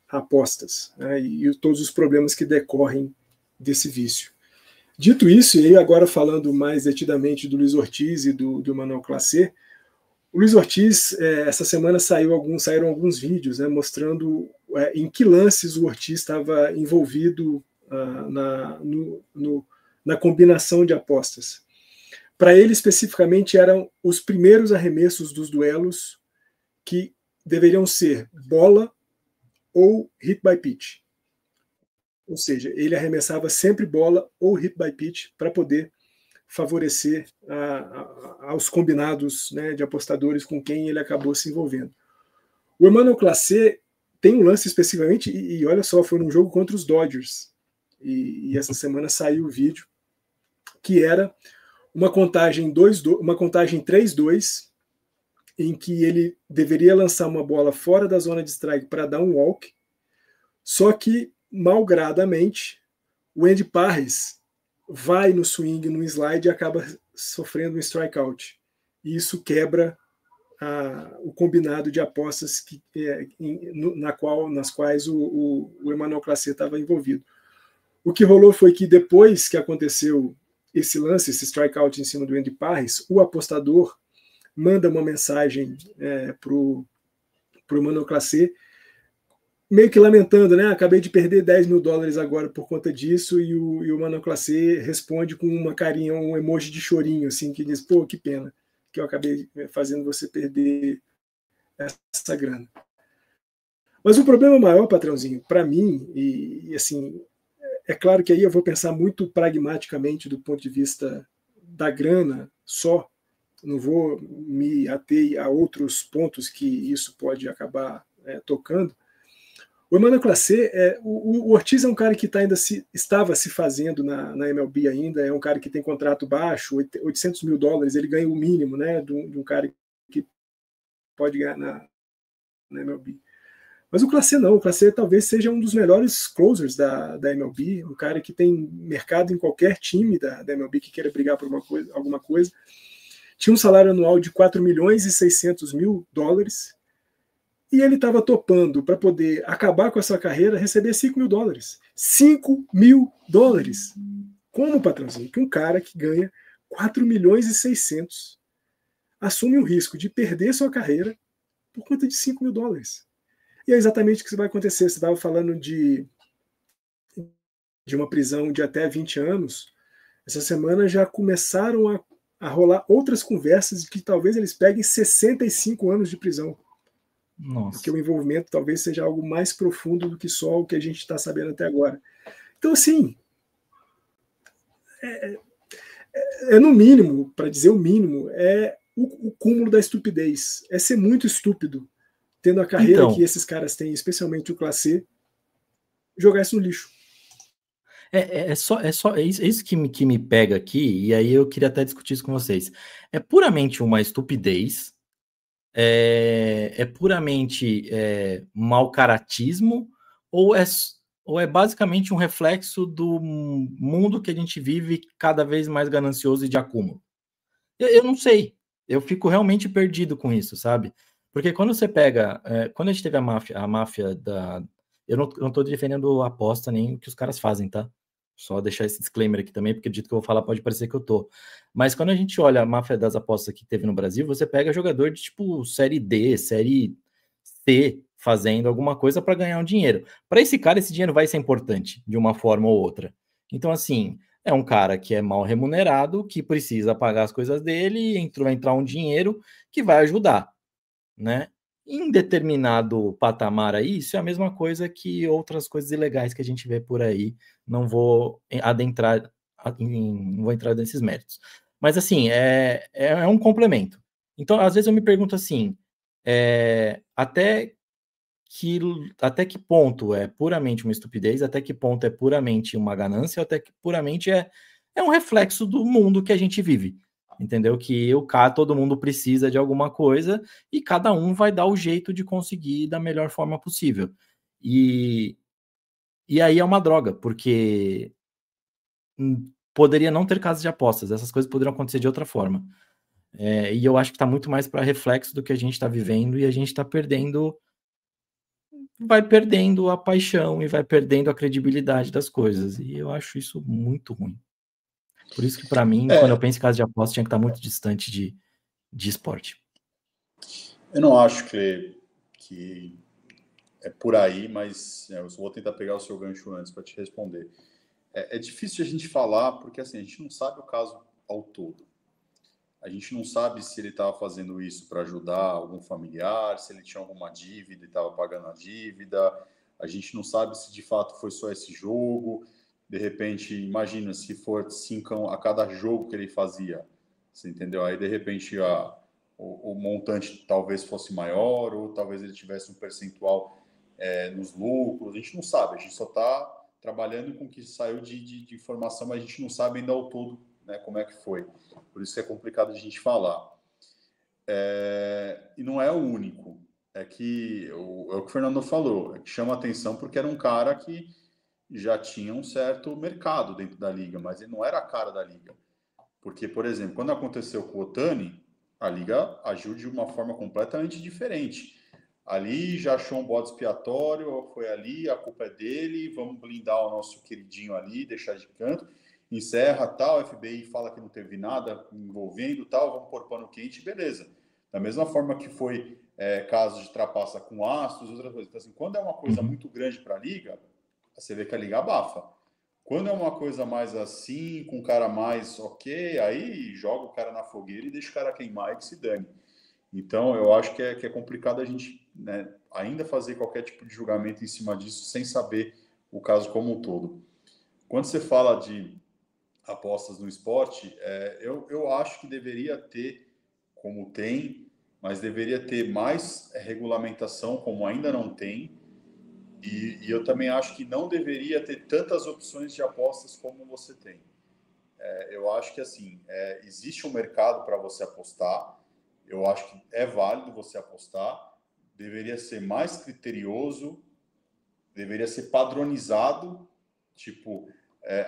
apostas, né, e todos os problemas que decorrem desse vício. Dito isso, e agora falando mais detidamente do Luiz Ortiz e do Emmanuel Clase, o Luiz Ortiz, essa semana saíram alguns vídeos, né, mostrando em que lances o Ortiz estava envolvido na combinação de apostas. Para ele, especificamente, eram os primeiros arremessos dos duelos que deveriam ser bola ou hit by pitch. Ou seja, ele arremessava sempre bola ou hit by pitch para poder favorecer aos combinados, né, de apostadores com quem ele acabou se envolvendo. O Emmanuel Clase tem um lance especificamente, e olha só, foi num jogo contra os Dodgers, e essa semana saiu o vídeo, que era uma contagem 3-2, em que ele deveria lançar uma bola fora da zona de strike para dar um walk, só que, malgradamente, o Andy Parris vai no swing, no slide, e acaba sofrendo um strikeout. E isso quebra o combinado de apostas nas quais o Emmanuel Clase estava envolvido. O que rolou foi que depois que aconteceu esse lance, esse strikeout em cima do Andy Parris, o apostador manda uma mensagem para o Emmanuel Clase, meio que lamentando, né? Acabei de perder $10 mil agora por conta disso, e o Emmanuel Clase responde com uma carinha, um emoji de chorinho, assim, que diz, pô, que pena que eu acabei fazendo você perder essa grana. Mas o problema maior, patrãozinho, para mim, e assim, é claro que aí eu vou pensar muito pragmaticamente do ponto de vista da grana só, não vou me ater a outros pontos que isso pode acabar tocando. O Emmanuel Clase, o Ortiz é um cara que estava se fazendo na MLB ainda, é um cara que tem contrato baixo, $800 mil, ele ganha o mínimo, né, de um cara que pode ganhar na MLB. Mas o Clase não, o Clase talvez seja um dos melhores closers da MLB, um cara que tem mercado em qualquer time da MLB que queira brigar por alguma coisa. Tinha um salário anual de $4.600.000, e ele estava topando, para poder acabar com a sua carreira, receber $5 mil. $5 mil! Como, patrãozinho, que um cara que ganha $4.600.000 assume o risco de perder sua carreira por conta de $5 mil? E é exatamente o que vai acontecer. Você estava falando de uma prisão de até 20 anos. Essa semana já começaram a rolar outras conversas de que talvez eles peguem 65 anos de prisão. Nossa. Porque o envolvimento talvez seja algo mais profundo do que só o que a gente está sabendo até agora. Então, assim, no mínimo, para dizer o mínimo, o cúmulo da estupidez. É ser muito estúpido, tendo a carreira que esses caras têm, especialmente o Clase, jogar isso no lixo. É isso que me pega aqui, e aí eu queria até discutir isso com vocês. É puramente uma estupidez, é puramente mau caratismo, ou é basicamente um reflexo do mundo que a gente vive, cada vez mais ganancioso e de acúmulo? Eu não sei, eu fico realmente perdido com isso, sabe? Porque quando você pega... quando a gente teve a máfia da... Eu não tô defendendo a aposta nem o que os caras fazem, tá? Só deixar esse disclaimer aqui também, porque o dito que eu vou falar pode parecer que eu tô. Mas quando a gente olha a máfia das apostas que teve no Brasil, você pega jogador de tipo Série D, Série C, fazendo alguma coisa para ganhar um dinheiro. Para esse cara, esse dinheiro vai ser importante, de uma forma ou outra. Então, assim, é um cara que é mal remunerado, que precisa pagar as coisas dele, e vai entrar um dinheiro que vai ajudar, né? Em determinado patamar aí, isso é a mesma coisa que outras coisas ilegais que a gente vê por aí. Não vou adentrar, não vou entrar nesses méritos. Mas, assim, é um complemento. Então, às vezes eu me pergunto assim, até que ponto é puramente uma estupidez, até que ponto é puramente uma ganância, até que puramente é um reflexo do mundo que a gente vive. Entendeu? Que todo mundo precisa de alguma coisa e cada um vai dar o jeito de conseguir da melhor forma possível. E aí é uma droga, porque poderia não ter casas de apostas, essas coisas poderiam acontecer de outra forma. E eu acho que está muito mais para reflexo do que a gente está vivendo e a gente está vai perdendo a paixão e vai perdendo a credibilidade das coisas. E eu acho isso muito ruim. Por isso que, para mim, quando eu penso em casa de aposta, tinha que estar muito distante de esporte. Eu não acho que é por aí, mas eu vou tentar pegar o seu gancho antes para te responder. É difícil a gente falar, porque assim, a gente não sabe o caso ao todo. A gente não sabe se ele estava fazendo isso para ajudar algum familiar, se ele tinha alguma dívida e estava pagando a dívida. A gente não sabe se de fato foi só esse jogo. De repente, imagina se for 5 a cada jogo que ele fazia. Você entendeu? Aí, de repente, o montante talvez fosse maior, ou talvez ele tivesse um percentual nos lucros. A gente não sabe. A gente só está trabalhando com o que saiu de informação, mas a gente não sabe ainda ao todo, né, como é que foi. Por isso que é complicado a gente falar. E não é o único. É que é o que o Fernando falou, é que chama atenção porque era um cara que já tinha um certo mercado dentro da liga, mas ele não era a cara da liga. Porque, por exemplo, quando aconteceu com o Ohtani, a liga agiu de uma forma completamente diferente. Ali já achou um bode expiatório, foi ali, a culpa é dele, vamos blindar o nosso queridinho ali, deixar de canto, encerra tal, FBI fala que não teve nada envolvendo tal, vamos pôr pano quente, beleza. Da mesma forma que foi caso de trapaça com Astros, outras coisas. Então, assim, quando é uma coisa muito grande para a liga, você vê que a liga abafa. Quando é uma coisa mais assim, com um cara mais ok, aí joga o cara na fogueira e deixa o cara queimar e que se dane. Então, eu acho que é complicado a gente, né, ainda fazer qualquer tipo de julgamento em cima disso sem saber o caso como um todo. Quando você fala de apostas no esporte, eu acho que deveria ter, como tem, mas deveria ter mais regulamentação, como ainda não tem. E eu também acho que não deveria ter tantas opções de apostas como você tem. Eu acho que, assim, existe um mercado para você apostar. Eu acho que é válido você apostar. Deveria ser mais criterioso, deveria ser padronizado. Tipo,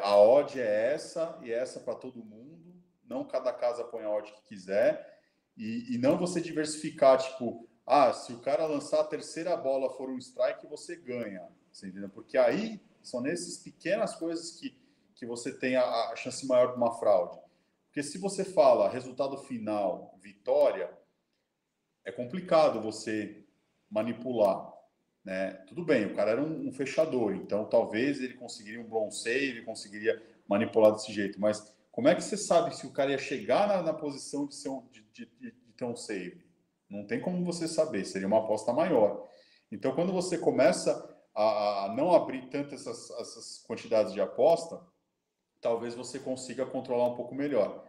a odd é essa e essa para todo mundo. Não cada casa põe a odd que quiser. E não você diversificar, tipo, se o cara lançar a terceira bola for um strike, você ganha. Você entendeu? Porque aí são nessas pequenas coisas que você tem a chance maior de uma fraude. Porque se você fala resultado final, vitória, é complicado você manipular, né? Tudo bem, o cara era um fechador, então talvez ele conseguiria um bom save, conseguiria manipular desse jeito, mas como é que você sabe se o cara ia chegar na posição de ter um save? Não tem como você saber, seria uma aposta maior. Então, quando você começa a não abrir tanto essas quantidades de aposta, talvez você consiga controlar um pouco melhor.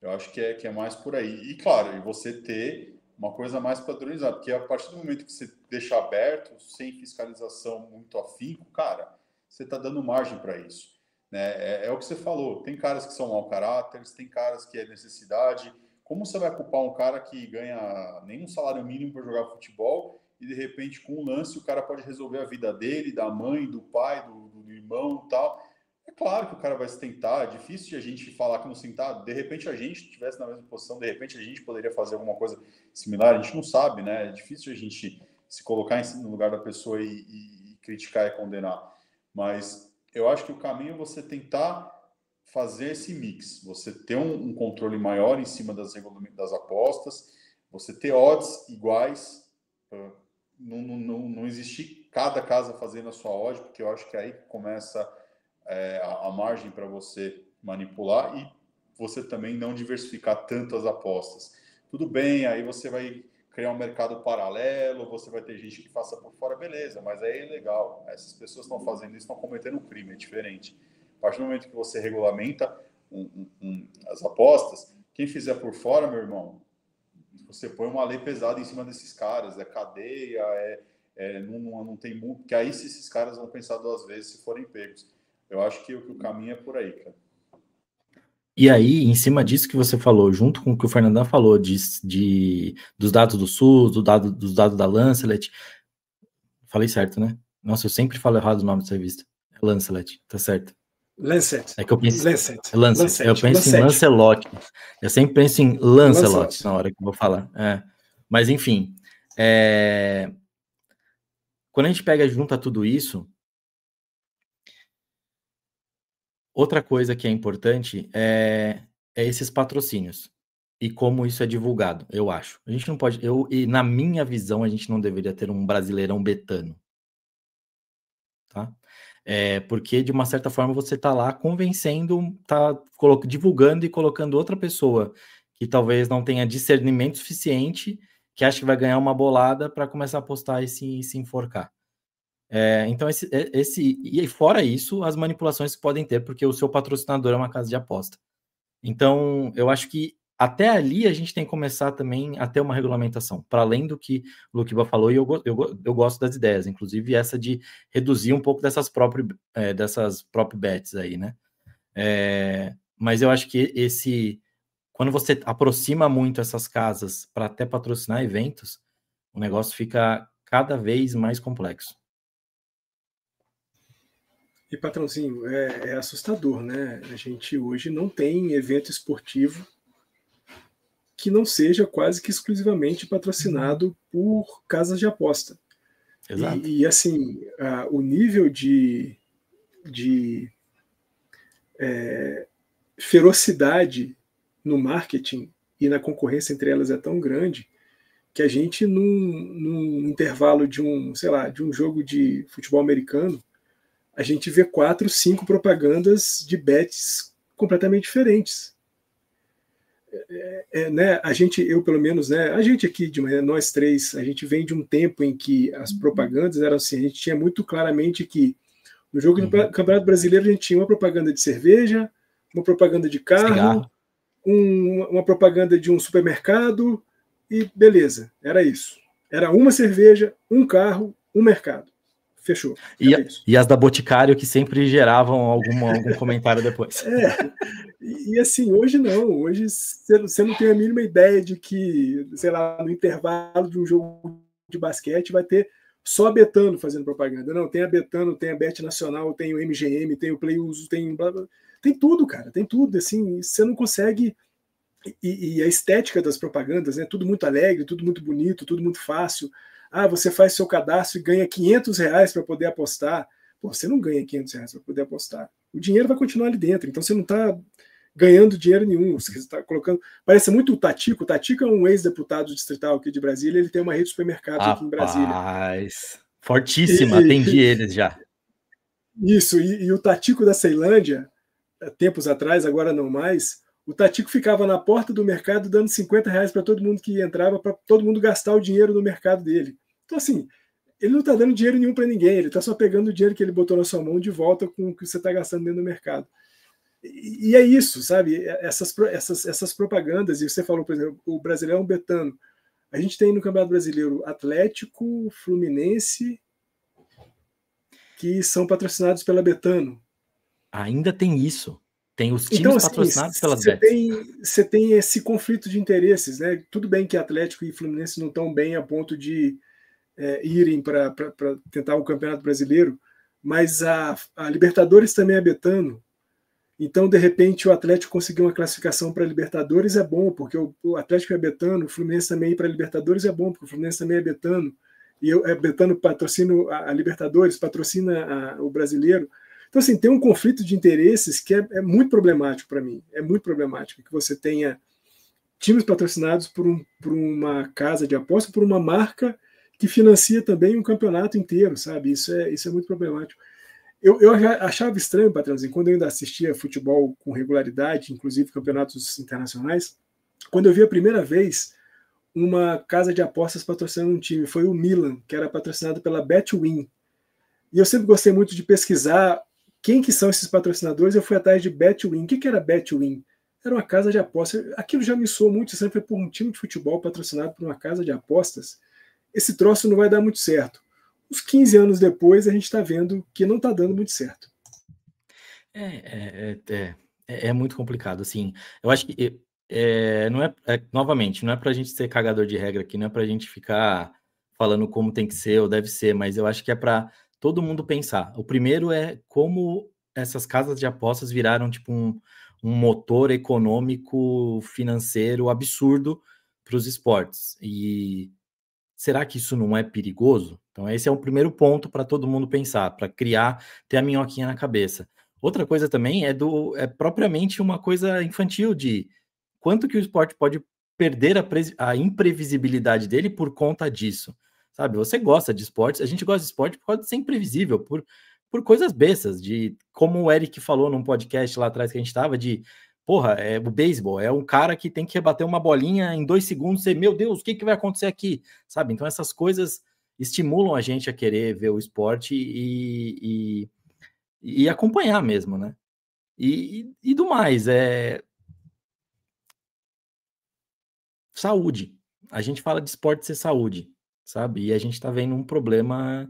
Eu acho que é mais por aí. E, claro, e você ter uma coisa mais padronizada, porque a partir do momento que você deixa aberto, sem fiscalização muito afinco, cara, você está dando margem para isso. Né? É o que você falou, tem caras que são mau caráter, tem caras que é necessidade. Como você vai culpar um cara que ganha nem um salário mínimo para jogar futebol e, de repente, com um lance, o cara pode resolver a vida dele, da mãe, do pai, do irmão e tal? É claro que o cara vai se tentar, é difícil de a gente falar que não se tentar, de repente a gente estivesse na mesma posição, de repente a gente poderia fazer alguma coisa similar, a gente não sabe, né? É difícil a gente se colocar no lugar da pessoa e criticar e condenar. Mas eu acho que o caminho é você tentar fazer esse mix, você ter um controle maior em cima das apostas, você ter odds iguais, não existir cada casa fazendo a sua odd, porque eu acho que aí começa a margem para você manipular e você também não diversificar tanto as apostas. Tudo bem, aí você vai criar um mercado paralelo, você vai ter gente que faça por fora, beleza, mas aí é ilegal. Essas pessoas estão fazendo isso, estão cometendo um crime, é diferente. A partir do momento que você regulamenta as apostas, quem fizer por fora, meu irmão, você põe uma lei pesada em cima desses caras, é cadeia, não tem muito, porque aí se esses caras vão pensar duas vezes se forem pegos. Eu acho que o caminho é por aí, cara. E aí, em cima disso que você falou, junto com o que o Fernandão falou, dos dados do SUS, dos dados da Lancelet, falei certo, né? Nossa, eu sempre falo errado o nome da revista. É Lancelet, tá certo. Lancet. É que eu penso, Lancet. Lancet. Eu penso em Lancelot. Eu sempre penso em Lancelot na hora que eu vou falar. Mas, enfim, quando a gente pega e junta tudo isso, outra coisa que é importante é esses patrocínios e como isso é divulgado, eu acho. A gente não pode, e na minha visão, a gente não deveria ter um Brasileirão betano, tá? Porque, de uma certa forma, você tá lá convencendo, divulgando e colocando outra pessoa que talvez não tenha discernimento suficiente, que acha que vai ganhar uma bolada para começar a apostar e se enforcar. Então, e fora isso, as manipulações que podem ter, porque o seu patrocinador é uma casa de aposta. Então, eu acho que até ali a gente tem que começar também a ter uma regulamentação, para além do que o Luquiba falou, e eu gosto das ideias, inclusive essa de reduzir um pouco dessas próprias bets aí, né? Mas eu acho que quando você aproxima muito essas casas para até patrocinar eventos, o negócio fica cada vez mais complexo. E, patrãozinho, é assustador, né? A gente hoje não tem evento esportivo que não seja quase que exclusivamente patrocinado por casas de aposta. Exato. E assim, o nível de ferocidade no marketing e na concorrência entre elas é tão grande que a gente, num intervalo de um jogo de futebol americano, a gente vê 4, 5 propagandas de bets completamente diferentes. Né, eu pelo menos, né, a gente aqui, nós três, a gente vem de um tempo em que as propagandas eram assim, a gente tinha muito claramente que no jogo do Campeonato Brasileiro a gente tinha uma propaganda de cerveja, uma propaganda de carro, uma propaganda de um supermercado e beleza, era isso. Era uma cerveja, um carro, um mercado. Fechou. E as da Boticário que sempre geravam algum comentário depois. E assim, hoje não. Hoje você não tem a mínima ideia de que, sei lá, no intervalo de um jogo de basquete vai ter só a Betano fazendo propaganda. Não, tem a Betano, tem a Bet Nacional, tem o MGM, tem o Play Uso, tem blá, blá. Tem tudo, cara. Tem tudo. Assim, você não consegue... E a estética das propagandas, né? Tudo muito alegre, tudo muito bonito, tudo muito fácil. Você faz seu cadastro e ganha R$500 para poder apostar. Pô, você não ganha R$500 para poder apostar. O dinheiro vai continuar ali dentro, então você não está ganhando dinheiro nenhum. Você está colocando. Parece muito o Tatico. O Tatico é um ex-deputado distrital aqui de Brasília, ele tem uma rede de supermercados aqui em Brasília. Fortíssima, atendi eles já. Isso, e o Tatico da Ceilândia, tempos atrás, agora não mais, o Tatico ficava na porta do mercado dando R$50 para todo mundo que entrava, para todo mundo gastar o dinheiro no mercado dele. Então, assim, ele não está dando dinheiro nenhum para ninguém, ele está só pegando o dinheiro que ele botou na sua mão de volta com o que você está gastando dentro do mercado. E é isso, sabe? Essas propagandas, e você falou, por exemplo, o Brasileirão betano. A gente tem no Campeonato Brasileiro Atlético, Fluminense, que são patrocinados pela Betano. Ainda tem isso. Tem os times então, assim, patrocinados pelas bets. Você tem esse conflito de interesses, né? Tudo bem que Atlético e Fluminense não estão bem a ponto de irem para tentar o Campeonato Brasileiro, mas a Libertadores também é betano, Então, de repente, o Atlético conseguir uma classificação para a Libertadores é bom, porque o Atlético é betano, o Fluminense também ir para a Libertadores é bom, porque o Fluminense também é betano, e betano patrocina a Libertadores, patrocina o brasileiro. Então, assim, tem um conflito de interesses que é muito problemático para mim, é muito problemático, que você tenha times patrocinados por uma casa de aposta, por uma marca que financia também um campeonato inteiro, sabe? Isso é muito problemático. Eu achava estranho, Patrãozinho, quando eu ainda assistia futebol com regularidade, inclusive campeonatos internacionais, quando eu vi a primeira vez uma casa de apostas patrocinando um time, foi o Milan, que era patrocinado pela Betwin. E eu sempre gostei muito de pesquisar quem que são esses patrocinadores, eu fui atrás de Betwin. O que era Betwin? Era uma casa de apostas. Aquilo já me soou muito, sempre por um time de futebol patrocinado por uma casa de apostas. Esse troço não vai dar muito certo. Uns 15 anos depois, a gente está vendo que não está dando muito certo. É muito complicado, assim. Eu acho que, novamente, não é para a gente ser cagador de regra aqui, não é para a gente ficar falando como tem que ser ou deve ser, mas eu acho que é para todo mundo pensar. O primeiro é como essas casas de apostas viraram tipo um motor econômico, financeiro absurdo para os esportes. E será que isso não é perigoso? Então, esse é o primeiro ponto para todo mundo pensar, para ter a minhoquinha na cabeça. Outra coisa também é propriamente uma coisa infantil de quanto que o esporte pode perder a imprevisibilidade dele por conta disso. Sabe, você gosta de esportes, a gente gosta de esporte por causa de ser imprevisível, por coisas bestas, de como o Eric falou num podcast lá atrás que a gente estava, de porra, o beisebol é um cara que tem que rebater uma bolinha em 2 segundos e, meu Deus, o que vai acontecer aqui? Sabe? Então essas coisas estimulam a gente a querer ver o esporte e acompanhar mesmo, né? E do mais, saúde. A gente fala de esporte ser saúde, sabe? E a gente tá vendo um problema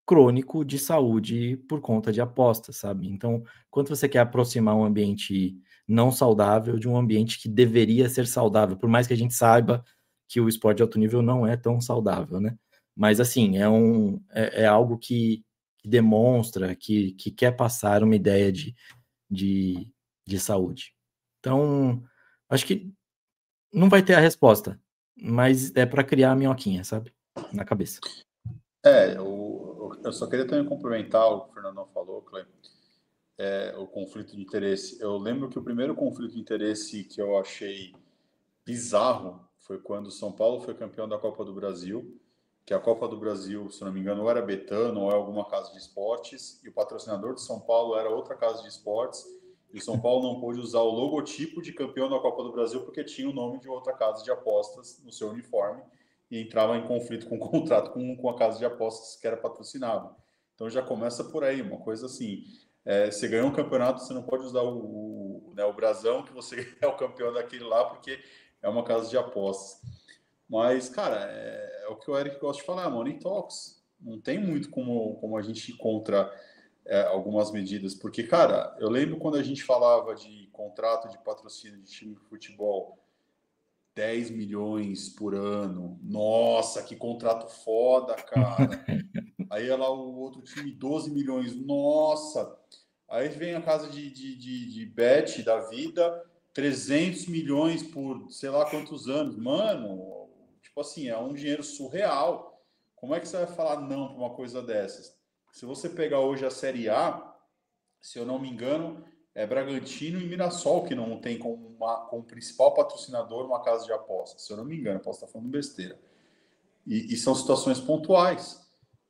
crônico de saúde por conta de apostas, sabe? Então, quando você quer aproximar um ambiente não saudável de um ambiente que deveria ser saudável, por mais que a gente saiba que o esporte de alto nível não é tão saudável, né? Mas, assim, é algo que demonstra, que quer passar uma ideia de saúde. Então, acho que não vai ter a resposta, mas é para criar a minhoquinha, sabe? Na cabeça. Eu só queria também complementar o que o Fernandão falou, Clê, o conflito de interesse. Eu lembro que o primeiro conflito de interesse que eu achei bizarro foi quando o São Paulo foi campeão da Copa do Brasil, que a Copa do Brasil, se não me engano, ou era Betano ou é alguma casa de esportes, e o patrocinador de São Paulo era outra casa de esportes, e o São Paulo não pôde usar o logotipo de campeão da Copa do Brasil porque tinha o nome de outra casa de apostas no seu uniforme, e entrava em conflito com o contrato com a casa de apostas que era patrocinado. Então já começa por aí, uma coisa assim, você ganhou um campeonato, você não pode usar o brasão que você é o campeão daquele lá, porque é uma casa de apostas. Mas, cara, é o que o Eric gosta de falar, Money Talks. Não tem muito como a gente ir contra algumas medidas, porque, cara, eu lembro quando a gente falava de contrato de patrocínio de time de futebol, 10 milhões por ano. Nossa, que contrato foda, cara. Aí lá o outro time, 12 milhões. Nossa. Aí vem a casa de bet da vida, 300 milhões por sei lá quantos anos. Mano, tipo assim, é um dinheiro surreal. Como é que você vai falar não para uma coisa dessas? Se você pegar hoje a Série A, se eu não me engano, é Bragantino e Mirassol que não tem como principal patrocinador uma casa de apostas. Se eu não me engano, posso estar falando besteira. E são situações pontuais.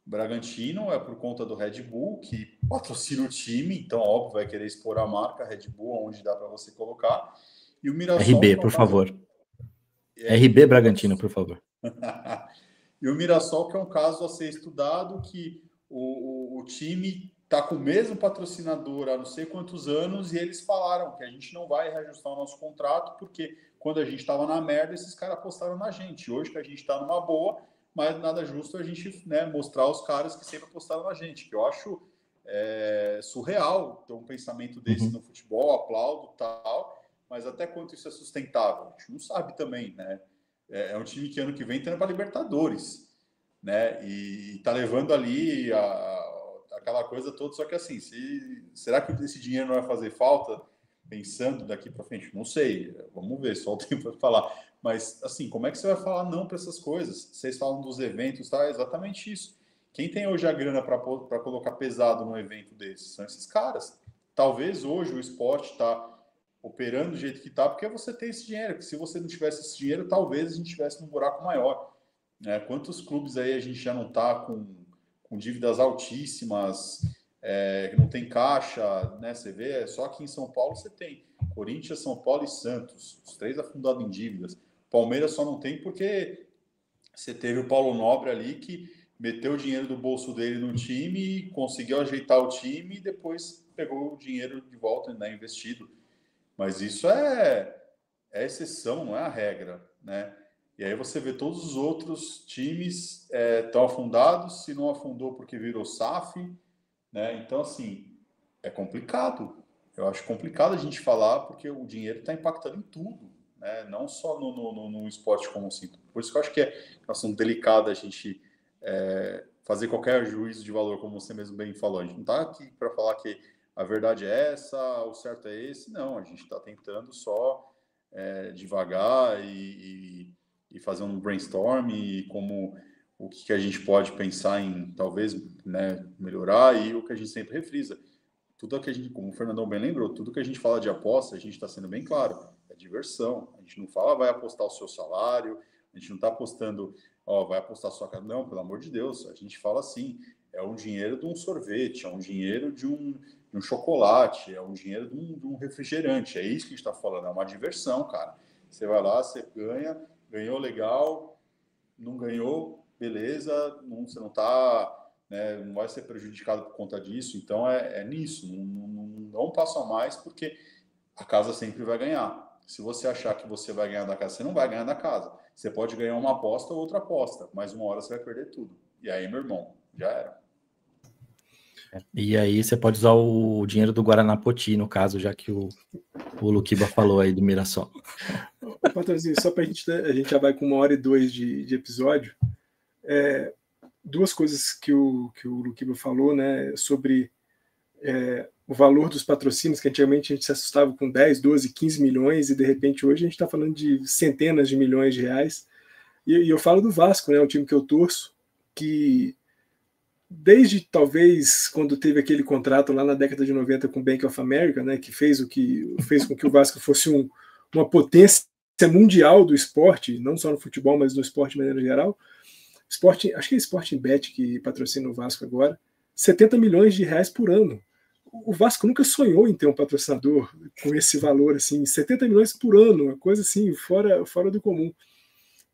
Bragantino é por conta do Red Bull, que patrocina o time, então, óbvio, vai querer expor a marca Red Bull onde dá para você colocar. E o Mirassol... RB, por favor. RB Bragantino, por favor. E o Mirassol, que é um caso a ser estudado, que o time está com o mesmo patrocinador há não sei quantos anos e eles falaram que a gente não vai reajustar o nosso contrato porque quando a gente estava na merda, esses caras apostaram na gente. Hoje que a gente está numa boa, mas nada justo a gente mostrar os caras que sempre apostaram na gente, que eu acho surreal ter um pensamento desse no futebol, aplaudo tal, mas até quanto isso é sustentável? A gente não sabe também, né? É um time que ano que vem está para Libertadores, né? E está levando ali aquela coisa toda, só que assim, será que esse dinheiro não vai fazer falta pensando daqui para frente? Não sei, vamos ver, só o tempo para falar. Mas, assim, como é que você vai falar não para essas coisas? Vocês falam dos eventos, tá? É exatamente isso. Quem tem hoje a grana para colocar pesado num evento desses? São esses caras. Talvez hoje o esporte está operando do jeito que está, porque você tem esse dinheiro. Que se você não tivesse esse dinheiro, talvez a gente estivesse num buraco maior. Quantos clubes aí a gente já não está com dívidas altíssimas, que não tem caixa, né? Você vê, só aqui em São Paulo você tem Corinthians, São Paulo e Santos, os 3 afundados em dívidas. Palmeiras só não tem porque você teve o Paulo Nobre ali que meteu o dinheiro do bolso dele no time, conseguiu ajeitar o time e depois pegou o dinheiro de volta, né, investido. Mas isso é exceção, não é a regra, né? E aí você vê todos os outros times estão afundados, se não afundou porque virou SAF, né? Então, assim, é complicado. Eu acho complicado a gente falar porque o dinheiro está impactando em tudo, né? Não só no esporte como assim. Por isso que eu acho que é um assunto delicado a gente fazer qualquer juízo de valor, como você mesmo bem falou. A gente não está aqui para falar que a verdade é essa, o certo é esse. Não, a gente está tentando só devagar e fazer um brainstorm e como o que a gente pode pensar em talvez, né, melhorar, e o que a gente sempre refrisa. Tudo que a gente, como o Fernandão bem lembrou, tudo que a gente fala de aposta, a gente está sendo bem claro, é diversão. A gente não fala vai apostar o seu salário, a gente não está apostando, vai apostar a sua casa. Não, pelo amor de Deus, a gente fala assim, é um dinheiro de um sorvete, é um dinheiro de um chocolate, é um dinheiro de um refrigerante, é isso que a gente está falando, é uma diversão, cara. Você vai lá, você ganhou legal, não ganhou, beleza, você não está, né, não vai ser prejudicado por conta disso, então é nisso, não passa mais, porque a casa sempre vai ganhar. Se você achar que você vai ganhar da casa, você não vai ganhar da casa. Você pode ganhar uma aposta ou outra aposta, mas uma hora você vai perder tudo. E aí, meu irmão, já era. E aí você pode usar o dinheiro do Guaraná Poti, no caso, já que o Luquiba falou aí do Mirassol. Patrãozinho, só para a gente já vai com 1h02 de episódio. Duas coisas que o Luquiba falou, né, sobre o valor dos patrocínios, que antigamente a gente se assustava com 10, 12, 15 milhões, e de repente hoje a gente está falando de centenas de milhões de reais. E eu falo do Vasco, né, o time que eu torço, que desde talvez quando teve aquele contrato lá na década de 90 com o Bank of America, né, que fez com que o Vasco fosse uma potência mundial do esporte, não só no futebol, mas no esporte de maneira geral. Acho que é Sporting Bet que patrocina o Vasco agora, 70 milhões de reais por ano. O Vasco nunca sonhou em ter um patrocinador com esse valor, assim, 70 milhões por ano, uma coisa assim, fora do comum.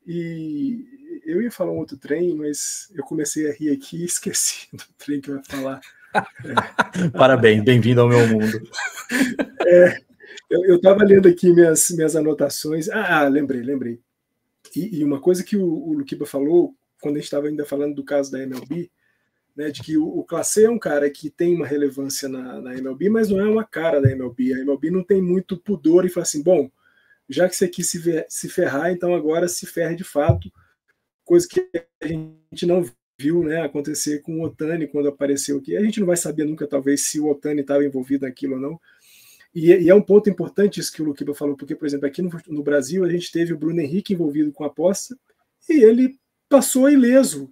E eu ia falar um outro trem, mas eu comecei a rir aqui e esqueci do trem que eu ia falar. Parabéns, bem-vindo ao meu mundo. Eu estava lendo aqui minhas anotações. Lembrei. E uma coisa que o Luquiba falou, quando a gente estava ainda falando do caso da MLB, né, de que o Classe é um cara que tem uma relevância na MLB, mas não é uma cara da MLB. A MLB não tem muito pudor e fala assim, bom, já que você quis se ferrar, então agora se ferre de fato, coisa que a gente não viu, né, acontecer com o Ohtani quando apareceu aqui. A gente não vai saber nunca, talvez, se o Ohtani estava envolvido naquilo ou não. E é um ponto importante isso que o Luquiba falou, porque, por exemplo, aqui no Brasil a gente teve o Bruno Henrique envolvido com a aposta e ele passou ileso,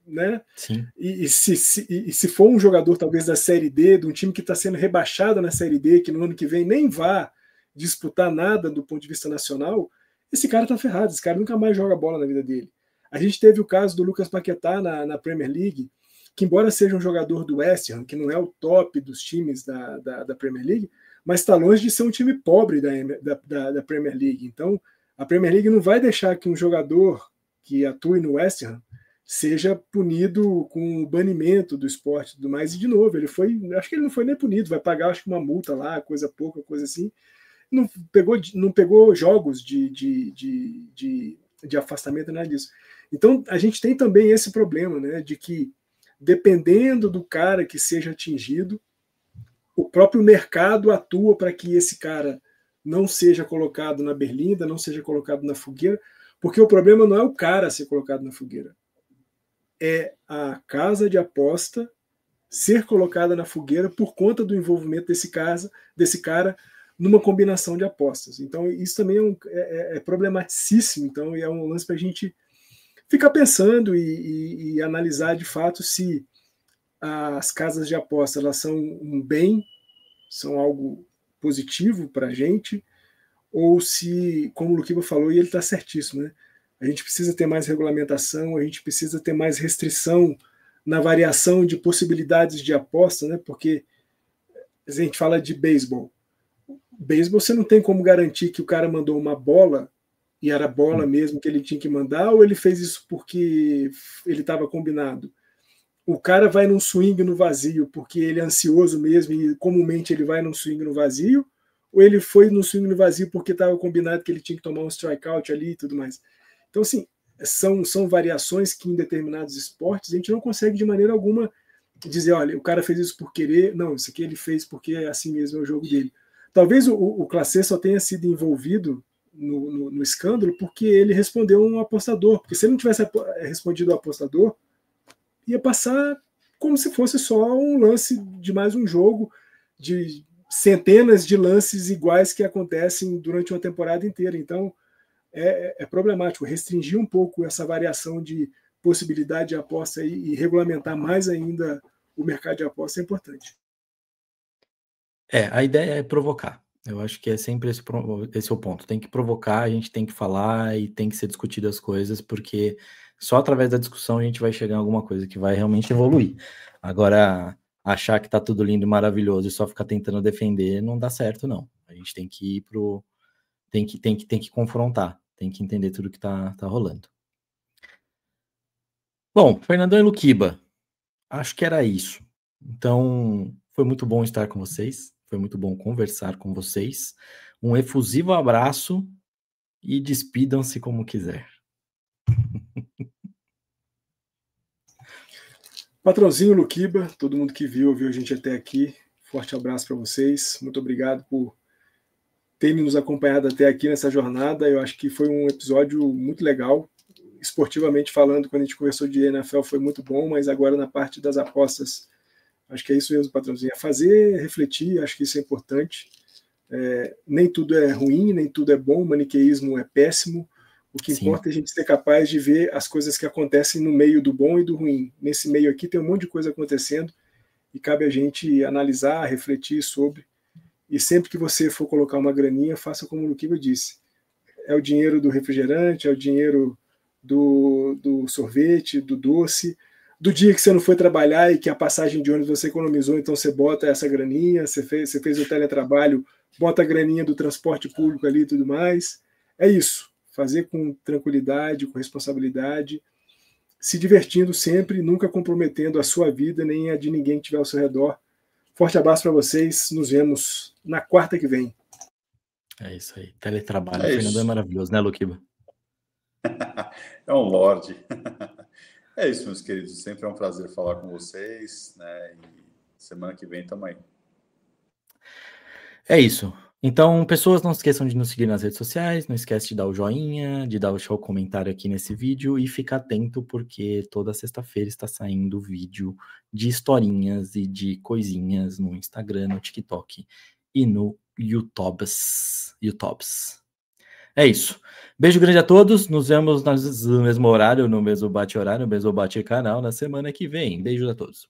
né? Sim. E se for um jogador talvez da Série D, de um time que está sendo rebaixado na Série D, que no ano que vem nem vá disputar nada do ponto de vista nacional, esse cara está ferrado, esse cara nunca mais joga bola na vida dele. A gente teve o caso do Lucas Paquetá na Premier League, que embora seja um jogador do West Ham, que não é o top dos times da Premier League, mas está longe de ser um time pobre da Premier League. Então, a Premier League não vai deixar que um jogador que atue no West Ham seja punido com o banimento do esporte e tudo mais. E, de novo, acho que ele não foi nem punido, vai pagar acho que uma multa lá, coisa pouca, coisa assim. Não pegou jogos de afastamento, nada disso. Então, a gente tem também esse problema, né, de que, dependendo do cara que seja atingido, o próprio mercado atua para que esse cara não seja colocado na berlinda, não seja colocado na fogueira, porque o problema não é o cara ser colocado na fogueira, é a casa de aposta ser colocada na fogueira por conta do envolvimento desse cara numa combinação de apostas. Então, isso também é problematicíssimo. Então, é um lance para a gente ficar pensando e analisar de fato se as casas de aposta elas são um bem, são algo positivo para a gente, ou se, como o Luquiba falou, e ele está certíssimo, né? A gente precisa ter mais regulamentação, a gente precisa ter mais restrição na variação de possibilidades de aposta, né? Porque a gente fala de beisebol. Beisebol você não tem como garantir que o cara mandou uma bola e era bola mesmo que ele tinha que mandar, ou ele fez isso porque ele estava combinado. O cara vai num swing no vazio porque ele é ansioso mesmo e comumente ele vai num swing no vazio, ou ele foi no swing no vazio porque estava combinado que ele tinha que tomar um strikeout ali e tudo mais. Então, assim, são variações que em determinados esportes a gente não consegue de maneira alguma dizer, olha, o cara fez isso por querer, não, isso aqui ele fez porque é assim mesmo é o jogo dele. Talvez o Classe só tenha sido envolvido no escândalo porque ele respondeu um apostador, porque se ele não tivesse respondido ao apostador, ia passar como se fosse só um lance de mais um jogo, de centenas de lances iguais que acontecem durante uma temporada inteira. Então, é problemático restringir um pouco essa variação de possibilidade de aposta e regulamentar mais ainda o mercado de aposta é importante. A ideia é provocar. Eu acho que é sempre esse é o ponto. Tem que provocar, a gente tem que falar e tem que ser discutido as coisas, porque só através da discussão a gente vai chegar em alguma coisa que vai realmente evoluir. Agora, achar que tá tudo lindo e maravilhoso e só ficar tentando defender não dá certo, não. A gente tem que ir pro... Tem que confrontar, tem que entender tudo que tá rolando. Bom, Fernandão e Luquiba, acho que era isso. Então, foi muito bom estar com vocês, foi muito bom conversar com vocês. Um efusivo abraço e despidam-se como quiser. Patrãozinho, Luquiba, todo mundo que ouviu a gente até aqui, forte abraço para vocês, muito obrigado por terem nos acompanhado até aqui nessa jornada. Eu acho que foi um episódio muito legal, esportivamente falando, quando a gente conversou de NFL foi muito bom, mas agora na parte das apostas, acho que é isso mesmo, patrãozinho, é fazer, refletir, acho que isso é importante. Nem tudo é ruim, nem tudo é bom, o maniqueísmo é péssimo, o que importa é a gente ser capaz de ver as coisas que acontecem no meio do bom e do ruim. Nesse meio aqui tem um monte de coisa acontecendo e cabe a gente analisar, refletir sobre. E sempre que você for colocar uma graninha, faça como o Luquiba disse. É o dinheiro do refrigerante, é o dinheiro do sorvete, do doce, do dia que você não foi trabalhar e que a passagem de ônibus você economizou, então você bota essa graninha, você fez o teletrabalho, bota a graninha do transporte público ali e tudo mais. É isso. Fazer com tranquilidade, com responsabilidade, se divertindo sempre, nunca comprometendo a sua vida nem a de ninguém que estiver ao seu redor. Forte abraço para vocês, nos vemos na quarta que vem. É isso aí, teletrabalho. O Fernando é maravilhoso, né, Luquiba? É um lorde. É isso, meus queridos, sempre é um prazer falar com vocês, né? E semana que vem também. É isso. Então, pessoas, não esqueçam de nos seguir nas redes sociais, não esquece de dar o joinha, de dar o seu comentário aqui nesse vídeo e fica atento porque toda sexta-feira está saindo vídeo de historinhas e de coisinhas no Instagram, no TikTok e no YouTubes. É isso. Beijo grande a todos, nos vemos no mesmo horário, no mesmo bate-horário, no mesmo bate-canal na semana que vem. Beijo a todos.